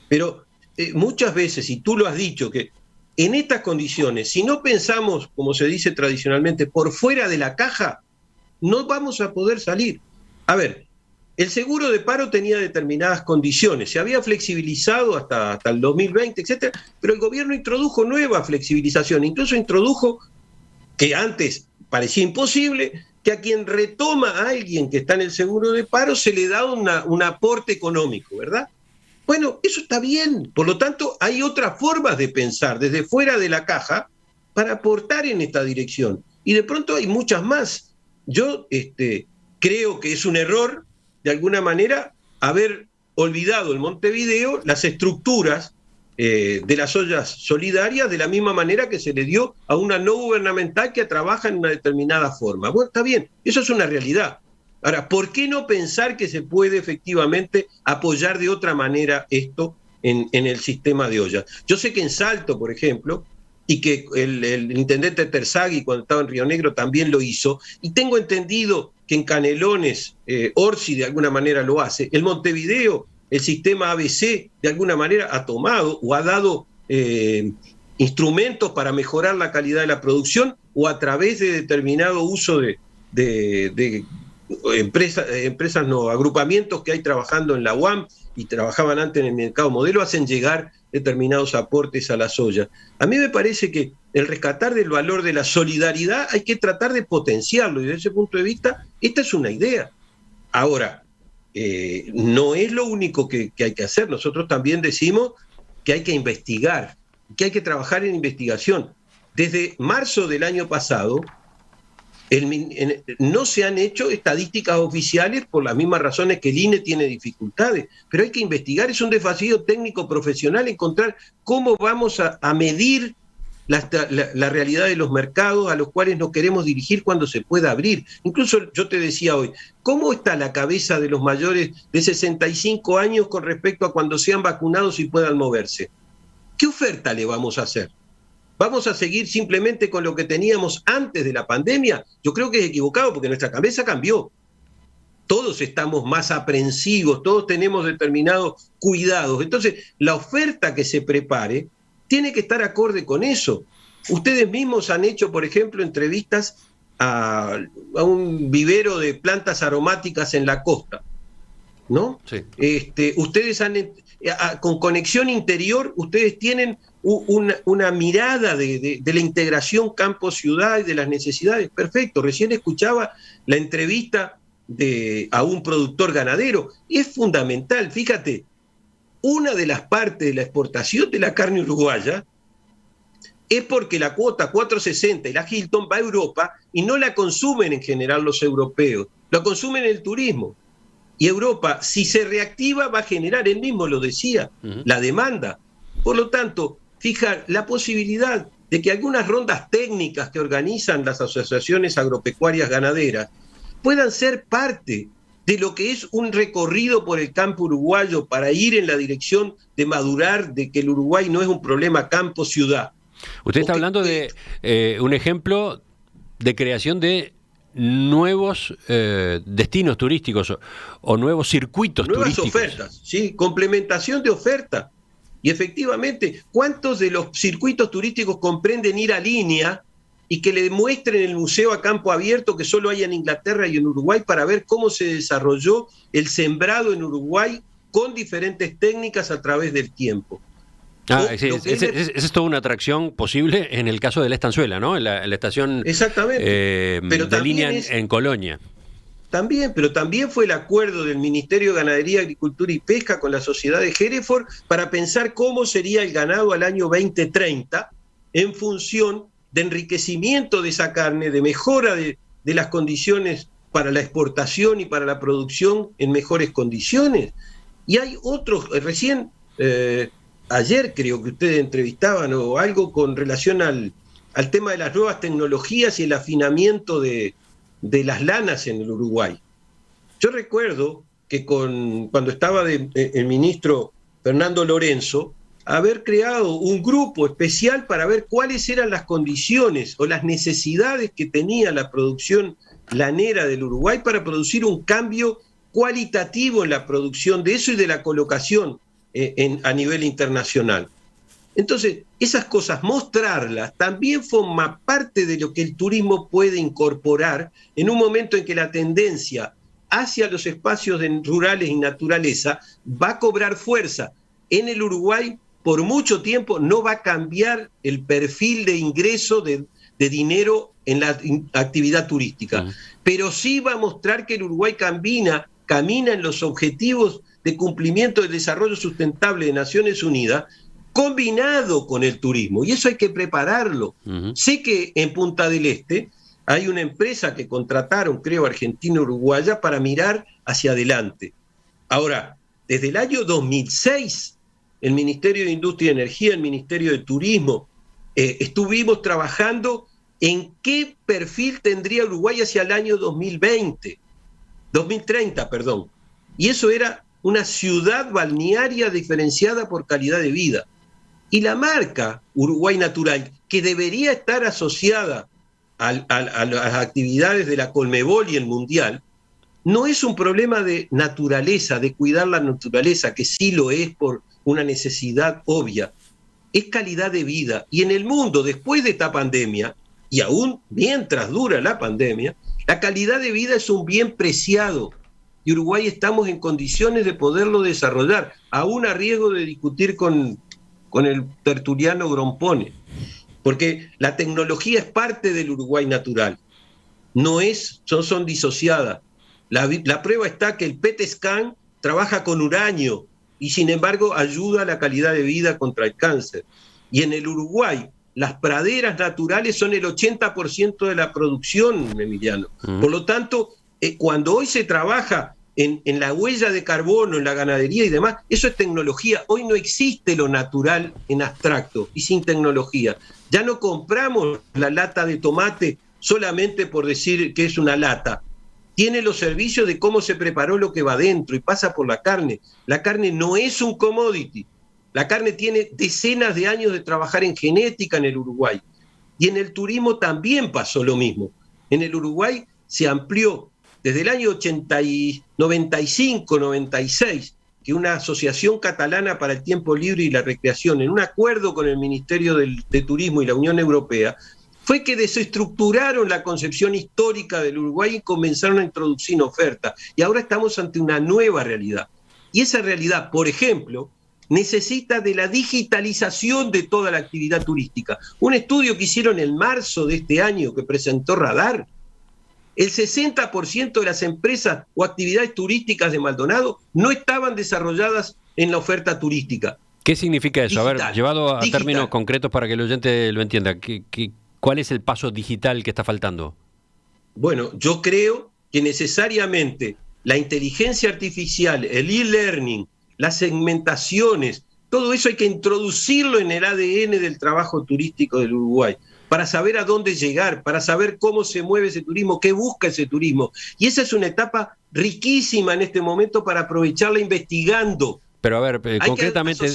Pero muchas veces, y tú lo has dicho, que en estas condiciones, si no pensamos, como se dice tradicionalmente, por fuera de la caja, no vamos a poder salir. A ver, el seguro de paro tenía determinadas condiciones, se había flexibilizado hasta el 2020, etcétera, pero el gobierno introdujo nueva flexibilización, incluso introdujo, que antes parecía imposible, que a quien retoma a alguien que está en el seguro de paro se le da un aporte económico, ¿verdad? Bueno, eso está bien. Por lo tanto, hay otras formas de pensar desde fuera de la caja para aportar en esta dirección. Y de pronto hay muchas más. Yo creo que es un error, de alguna manera, haber olvidado en Montevideo las estructuras de las ollas solidarias de la misma manera que se le dio a una no gubernamental que trabaja en una determinada forma. Bueno, está bien, eso es una realidad. Ahora, ¿por qué no pensar que se puede efectivamente apoyar de otra manera esto en el sistema de ollas? Yo sé que en Salto, por ejemplo, y que el intendente Terzaghi cuando estaba en Río Negro también lo hizo, y tengo entendido que en Canelones Orsi de alguna manera lo hace. En Montevideo el sistema ABC de alguna manera ha tomado o ha dado instrumentos para mejorar la calidad de la producción o a través de determinado uso de empresas no, agrupamientos que hay trabajando en la UAM y trabajaban antes en el mercado modelo, hacen llegar determinados aportes a las ollas. A mí me parece que el rescatar del valor de la solidaridad hay que tratar de potenciarlo, y desde ese punto de vista, esta es una idea. Ahora, no es lo único que hay que hacer. Nosotros también decimos que hay que investigar, que hay que trabajar en investigación. Desde marzo del año pasado, no se han hecho estadísticas oficiales por las mismas razones que el INE tiene dificultades, pero hay que investigar, es un desafío técnico profesional encontrar cómo vamos a medir la realidad de los mercados a los cuales nos queremos dirigir cuando se pueda abrir. Incluso yo te decía hoy, ¿cómo está la cabeza de los mayores de 65 años con respecto a cuando sean vacunados y puedan moverse? ¿Qué oferta le vamos a hacer? ¿Vamos a seguir simplemente con lo que teníamos antes de la pandemia? Yo creo que es equivocado porque nuestra cabeza cambió. Todos estamos más aprensivos, todos tenemos determinados cuidados. Entonces, la oferta que se prepare tiene que estar acorde con eso. Ustedes mismos han hecho, por ejemplo, entrevistas a un vivero de plantas aromáticas en la costa, ¿no? Sí. Ustedes con Conexión Interior, ustedes tienen una mirada de la integración campo-ciudad y de las necesidades. Perfecto, recién escuchaba la entrevista a un productor ganadero. Es fundamental, fíjate, una de las partes de la exportación de la carne uruguaya es porque la cuota 460 y la Hilton va a Europa y no la consumen en general los europeos, la consumen en el turismo. Y Europa, si se reactiva, va a generar, él mismo lo decía, la demanda. Por lo tanto, fija la posibilidad de que algunas rondas técnicas que organizan las asociaciones agropecuarias ganaderas puedan ser parte de lo que es un recorrido por el campo uruguayo para ir en la dirección de madurar, de que el Uruguay no es un problema campo-ciudad. Usted está hablando de un ejemplo de creación de nuevos destinos turísticos o nuevos circuitos turísticos. Nuevas ofertas, sí, complementación de oferta. Y efectivamente, ¿cuántos de los circuitos turísticos comprenden ir a línea y que le muestren el museo a campo abierto que solo hay en Inglaterra y en Uruguay para ver cómo se desarrolló el sembrado en Uruguay con diferentes técnicas a través del tiempo? Esa es toda una atracción posible en el caso de la estanzuela, ¿no? En la estación exactamente. Pero de línea en Colonia. pero también fue el acuerdo del Ministerio de Ganadería, Agricultura y Pesca con la sociedad de Hereford para pensar cómo sería el ganado al año 2030 en función de enriquecimiento de esa carne, de mejora de las condiciones para la exportación y para la producción en mejores condiciones. Y hay otros, recién, ayer creo que ustedes entrevistaban o algo con relación al tema de las nuevas tecnologías y el afinamiento de las lanas en el Uruguay. Yo recuerdo que cuando estaba el ministro Fernando Lorenzo, haber creado un grupo especial para ver cuáles eran las condiciones o las necesidades que tenía la producción lanera del Uruguay para producir un cambio cualitativo en la producción de eso y de la colocación a nivel internacional. Entonces, esas cosas, mostrarlas, también forma parte de lo que el turismo puede incorporar en un momento en que la tendencia hacia los espacios rurales y naturaleza va a cobrar fuerza. En el Uruguay, por mucho tiempo, no va a cambiar el perfil de ingreso de dinero en la actividad turística, pero sí va a mostrar que el Uruguay camina en los objetivos de cumplimiento del desarrollo sustentable de Naciones Unidas, combinado con el turismo, y eso hay que prepararlo. Sé que en Punta del Este hay una empresa que contrataron, creo, argentina-uruguaya, para mirar hacia adelante. Ahora, desde el año 2006, el Ministerio de Industria y Energía, el Ministerio de Turismo, estuvimos trabajando en qué perfil tendría Uruguay hacia el año 2030, perdón. Y eso era una ciudad balnearia diferenciada por calidad de vida. Y la marca Uruguay Natural, que debería estar asociada a las actividades de la Conmebol y el Mundial, no es un problema de naturaleza, de cuidar la naturaleza, que sí lo es por una necesidad obvia. Es calidad de vida. Y en el mundo, después de esta pandemia, y aún mientras dura la pandemia, la calidad de vida es un bien preciado. Y Uruguay estamos en condiciones de poderlo desarrollar, aún a riesgo de discutir con el tertuliano Grompone, porque la tecnología es parte del Uruguay natural, son disociadas. La prueba está que el PET scan trabaja con uranio y sin embargo ayuda a la calidad de vida contra el cáncer. Y en el Uruguay, las praderas naturales son el 80% de la producción, Emiliano. Por lo tanto, cuando hoy se trabaja en la huella de carbono, en la ganadería y demás, eso es tecnología. Hoy no existe lo natural en abstracto y sin tecnología. Ya no compramos la lata de tomate solamente por decir que es una lata. Tiene los servicios de cómo se preparó lo que va dentro y pasa por la carne. La carne no es un commodity. La carne tiene decenas de años de trabajar en genética en el Uruguay. Y en el turismo también pasó lo mismo. En el Uruguay se amplió desde el año 95, 96, que una asociación catalana para el tiempo libre y la recreación, en un acuerdo con el Ministerio de Turismo y la Unión Europea, fue que desestructuraron la concepción histórica del Uruguay y comenzaron a introducir ofertas. Y ahora estamos ante una nueva realidad. Y esa realidad, por ejemplo, necesita de la digitalización de toda la actividad turística. Un estudio que hicieron en marzo de este año que presentó Radar, el 60% de las empresas o actividades turísticas de Maldonado no estaban desarrolladas en la oferta turística. ¿Qué significa eso? Digital, a ver, llevado a términos concretos para que el oyente lo entienda. ¿Cuál es el paso digital que está faltando? Bueno, yo creo que necesariamente la inteligencia artificial, el e-learning, las segmentaciones, todo eso hay que introducirlo en el ADN del trabajo turístico del Uruguay, para saber a dónde llegar, para saber cómo se mueve ese turismo, qué busca ese turismo. Y esa es una etapa riquísima en este momento para aprovecharla investigando. Pero a ver, concretamente,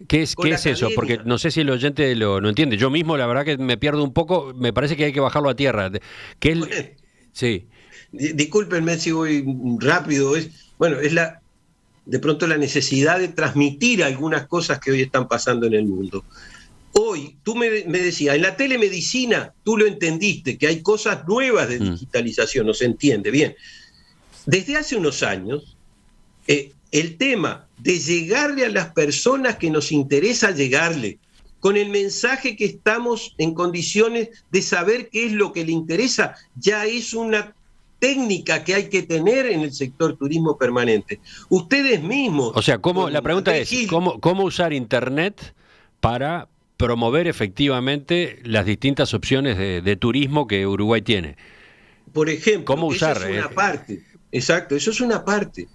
¿qué es eso? Porque no sé si el oyente no entiende. Yo mismo, la verdad que me pierdo un poco, me parece que hay que bajarlo a tierra. Sí. Discúlpenme si voy rápido. Es de pronto la necesidad de transmitir algunas cosas que hoy están pasando en el mundo. Hoy, tú me decías, en la telemedicina tú lo entendiste, que hay cosas nuevas de digitalización, no se entiende bien. Desde hace unos años, el tema de llegarle a las personas que nos interesa llegarle, con el mensaje que estamos en condiciones de saber qué es lo que le interesa, ya es una técnica que hay que tener en el sector turismo permanente. Ustedes mismos... O sea, la pregunta es, ¿cómo usar Internet para promover efectivamente las distintas opciones de turismo que Uruguay tiene? Por ejemplo, ¿cómo usar? Eso es una parte. Exacto, eso es una parte.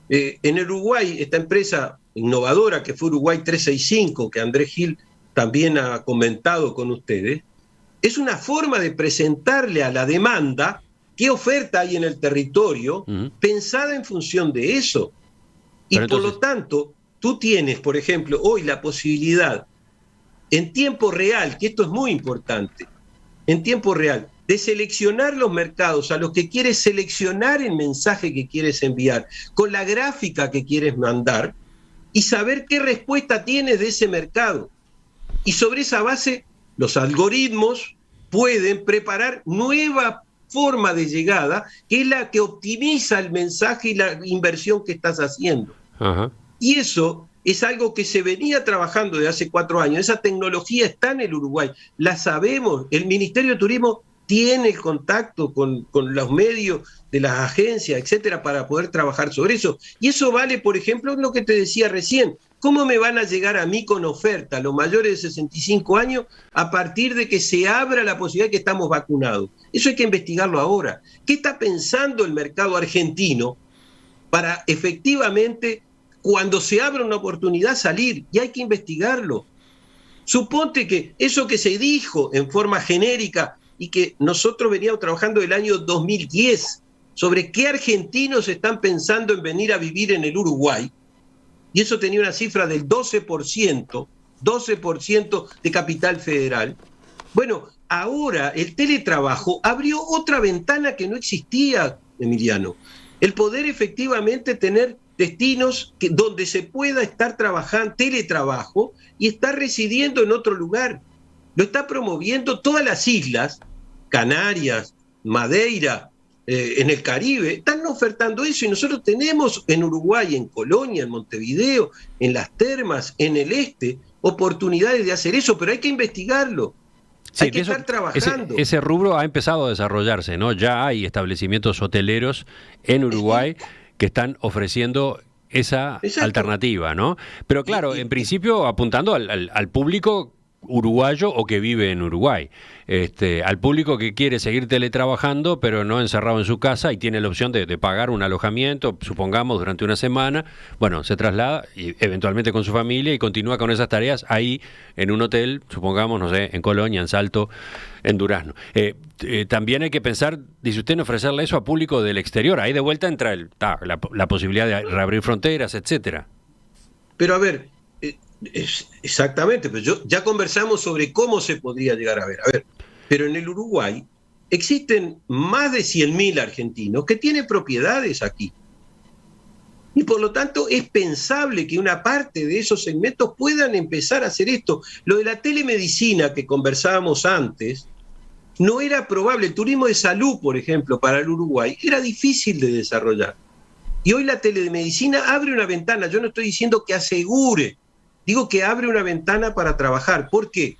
En Uruguay, esta empresa innovadora que fue Uruguay 365, que Andrés Gil también ha comentado con ustedes, es una forma de presentarle a la demanda qué oferta hay en el territorio, pensada en función de eso. Y por lo tanto, tú tienes, por ejemplo, hoy la posibilidad, en tiempo real, que esto es muy importante, en tiempo real, de seleccionar los mercados a los que quieres seleccionar el mensaje que quieres enviar, con la gráfica que quieres mandar, y saber qué respuesta tienes de ese mercado. Y sobre esa base, los algoritmos pueden preparar nueva forma de llegada, que es la que optimiza el mensaje y la inversión que estás haciendo. Ajá. Y eso es algo que se venía trabajando desde hace 4 años. Esa tecnología está en el Uruguay, la sabemos. El Ministerio de Turismo tiene el contacto con los medios de las agencias, etcétera, para poder trabajar sobre eso. Y eso vale, por ejemplo, lo que te decía recién. ¿Cómo me van a llegar a mí con oferta los mayores de 65 años a partir de que se abra la posibilidad de que estamos vacunados? Eso hay que investigarlo ahora. ¿Qué está pensando el mercado argentino para efectivamente, cuando se abra una oportunidad, salir? Y hay que investigarlo. Suponte que eso que se dijo en forma genérica y que nosotros veníamos trabajando del año 2010 sobre qué argentinos están pensando en venir a vivir en el Uruguay, y eso tenía una cifra del 12% de capital federal. Bueno, ahora el teletrabajo abrió otra ventana que no existía, Emiliano. El poder efectivamente tener destinos donde se pueda estar trabajando, teletrabajo, y estar residiendo en otro lugar. Lo está promoviendo todas las islas, Canarias, Madeira, en el Caribe, están ofertando eso, y nosotros tenemos en Uruguay, en Colonia, en Montevideo, en las termas, en el este, oportunidades de hacer eso, pero hay que investigarlo. Sí, hay que estar trabajando. Ese rubro ha empezado a desarrollarse, ¿no? Ya hay establecimientos hoteleros en Uruguay que están ofreciendo esa alternativa, ¿no? Pero claro, en principio apuntando al público uruguayo o que vive en Uruguay, al público que quiere seguir teletrabajando pero no encerrado en su casa y tiene la opción de pagar un alojamiento, supongamos durante una semana, bueno, se traslada y eventualmente con su familia y continúa con esas tareas ahí en un hotel, supongamos, no sé, en Colonia, en Salto, en Durazno. También hay que pensar, dice usted, en ofrecerle eso a público del exterior. Ahí de vuelta entra la posibilidad de reabrir fronteras, etcétera. Pero a ver, exactamente, pero ya conversamos sobre cómo se podría llegar a ver. A ver, pero en el Uruguay existen más de 100.000 argentinos que tienen propiedades aquí. Y por lo tanto es pensable que una parte de esos segmentos puedan empezar a hacer esto. Lo de la telemedicina que conversábamos antes, no era probable. El turismo de salud, por ejemplo, para el Uruguay, era difícil de desarrollar. Y hoy la telemedicina abre una ventana. Yo no estoy diciendo que asegure, digo que abre una ventana para trabajar. ¿Por qué?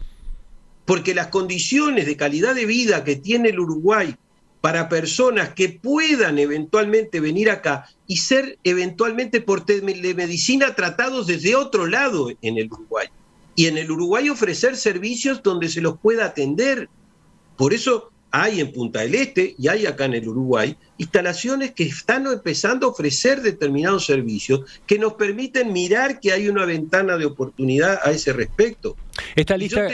Porque las condiciones de calidad de vida que tiene el Uruguay para personas que puedan eventualmente venir acá y ser eventualmente por telemedicina tratados desde otro lado en el Uruguay. Y en el Uruguay ofrecer servicios donde se los pueda atender. Por eso hay en Punta del Este y hay acá en el Uruguay instalaciones que están empezando a ofrecer determinados servicios que nos permiten mirar que hay una ventana de oportunidad a ese respecto. Esta lista,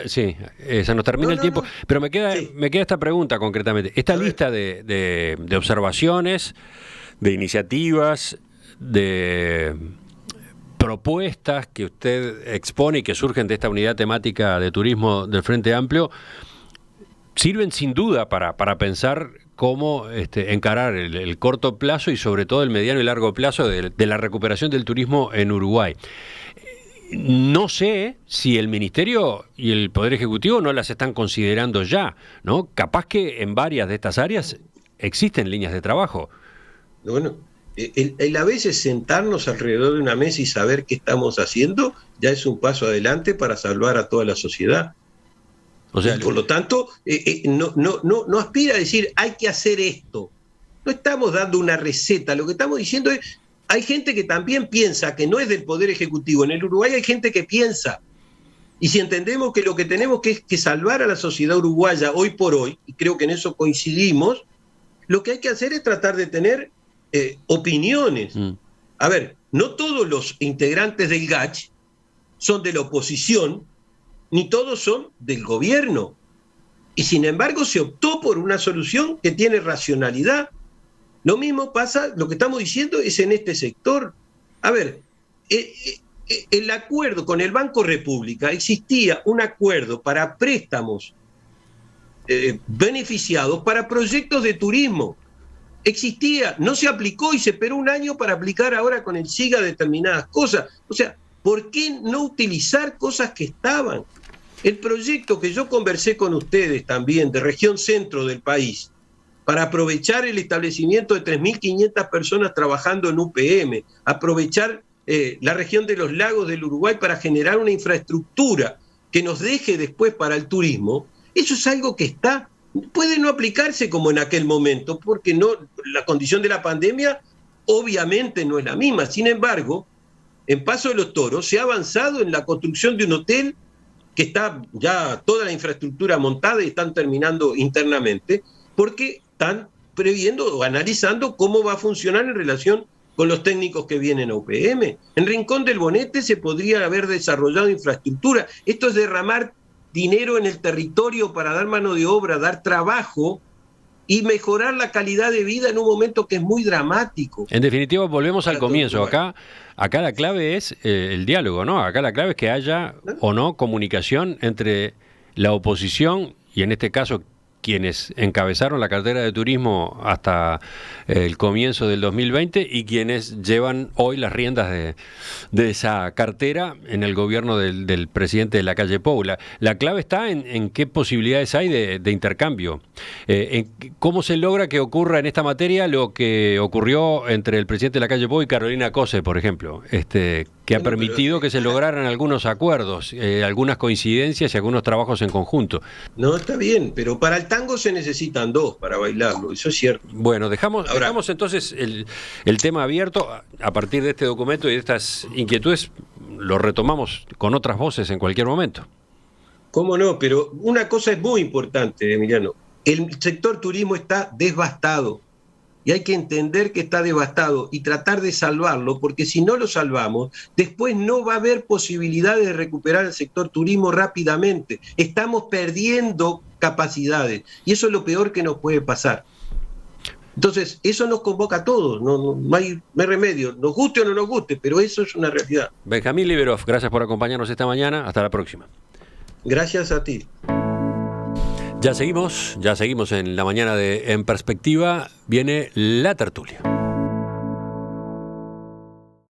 sí, se nos termina el tiempo, pero me queda esta pregunta concretamente. Esta lista de observaciones, de iniciativas, de propuestas que usted expone y que surgen de esta unidad temática de turismo del Frente Amplio, sirven sin duda para pensar cómo encarar el corto plazo y sobre todo el mediano y largo plazo de la recuperación del turismo en Uruguay. No sé si el Ministerio y el Poder Ejecutivo no las están considerando ya, ¿no? Capaz que en varias de estas áreas existen líneas de trabajo. Bueno, el a veces sentarnos alrededor de una mesa y saber qué estamos haciendo ya es un paso adelante para salvar a toda la sociedad. O sea, por lo tanto, no aspira a decir hay que hacer esto. No estamos dando una receta, lo que estamos diciendo es, hay gente que también piensa, que no es del Poder Ejecutivo. En el Uruguay hay gente que piensa. Y si entendemos que lo que tenemos que salvar a la sociedad uruguaya hoy por hoy, y creo que en eso coincidimos, lo que hay que hacer es tratar de tener opiniones. A ver, no todos los integrantes del GACH son de la oposición, ni todos son del gobierno. Y sin embargo se optó por una solución que tiene racionalidad. Lo mismo pasa, lo que estamos diciendo es en este sector. A ver, el acuerdo con el Banco República, existía un acuerdo para préstamos beneficiados para proyectos de turismo. Existía, no se aplicó y se esperó un año para aplicar ahora con el SIGA determinadas cosas. O sea, ¿por qué no utilizar cosas que estaban? El proyecto que yo conversé con ustedes también de región centro del país, para aprovechar el establecimiento de 3.500 personas trabajando en UPM, aprovechar la región de los lagos del Uruguay para generar una infraestructura que nos deje después para el turismo, eso es algo que está, puede no aplicarse como en aquel momento, porque no, la condición de la pandemia obviamente no es la misma. Sin embargo, en Paso de los Toros se ha avanzado en la construcción de un hotel que está ya toda la infraestructura montada y están terminando internamente, porque están previendo o analizando cómo va a funcionar en relación con los técnicos que vienen a UPM. En Rincón del Bonete se podría haber desarrollado infraestructura. Esto es derramar dinero en el territorio para dar mano de obra, dar trabajo y mejorar la calidad de vida en un momento que es muy dramático. En definitiva, volvemos al comienzo. Acá la clave es el diálogo, ¿no? Acá la clave es que haya o no comunicación entre la oposición y en este caso quienes encabezaron la cartera de turismo hasta el comienzo del 2020 y quienes llevan hoy las riendas de esa cartera en el gobierno del presidente de la calle Pou. La clave está en qué posibilidades hay de intercambio, en cómo se logra que ocurra en esta materia lo que ocurrió entre el presidente de la calle Pou y Carolina Cose, por ejemplo, que ha permitido que se lograran algunos acuerdos, algunas coincidencias y algunos trabajos en conjunto. No, está bien, pero para el tango se necesitan dos para bailarlo, eso es cierto. Bueno, dejamos entonces el tema abierto. A partir de este documento y de estas inquietudes lo retomamos con otras voces en cualquier momento. ¿Cómo no? Pero una cosa es muy importante, Emiliano. El sector turismo está devastado y hay que entender que está devastado y tratar de salvarlo, porque si no lo salvamos, después no va a haber posibilidades de recuperar el sector turismo rápidamente. Estamos perdiendo capacidades y eso es lo peor que nos puede pasar. Entonces, eso nos convoca a todos, no hay remedio, nos guste o no nos guste, pero eso es una realidad. Benjamín Liberoff, gracias por acompañarnos esta mañana, hasta la próxima. Gracias a ti. Ya seguimos en la mañana de En Perspectiva, viene la tertulia.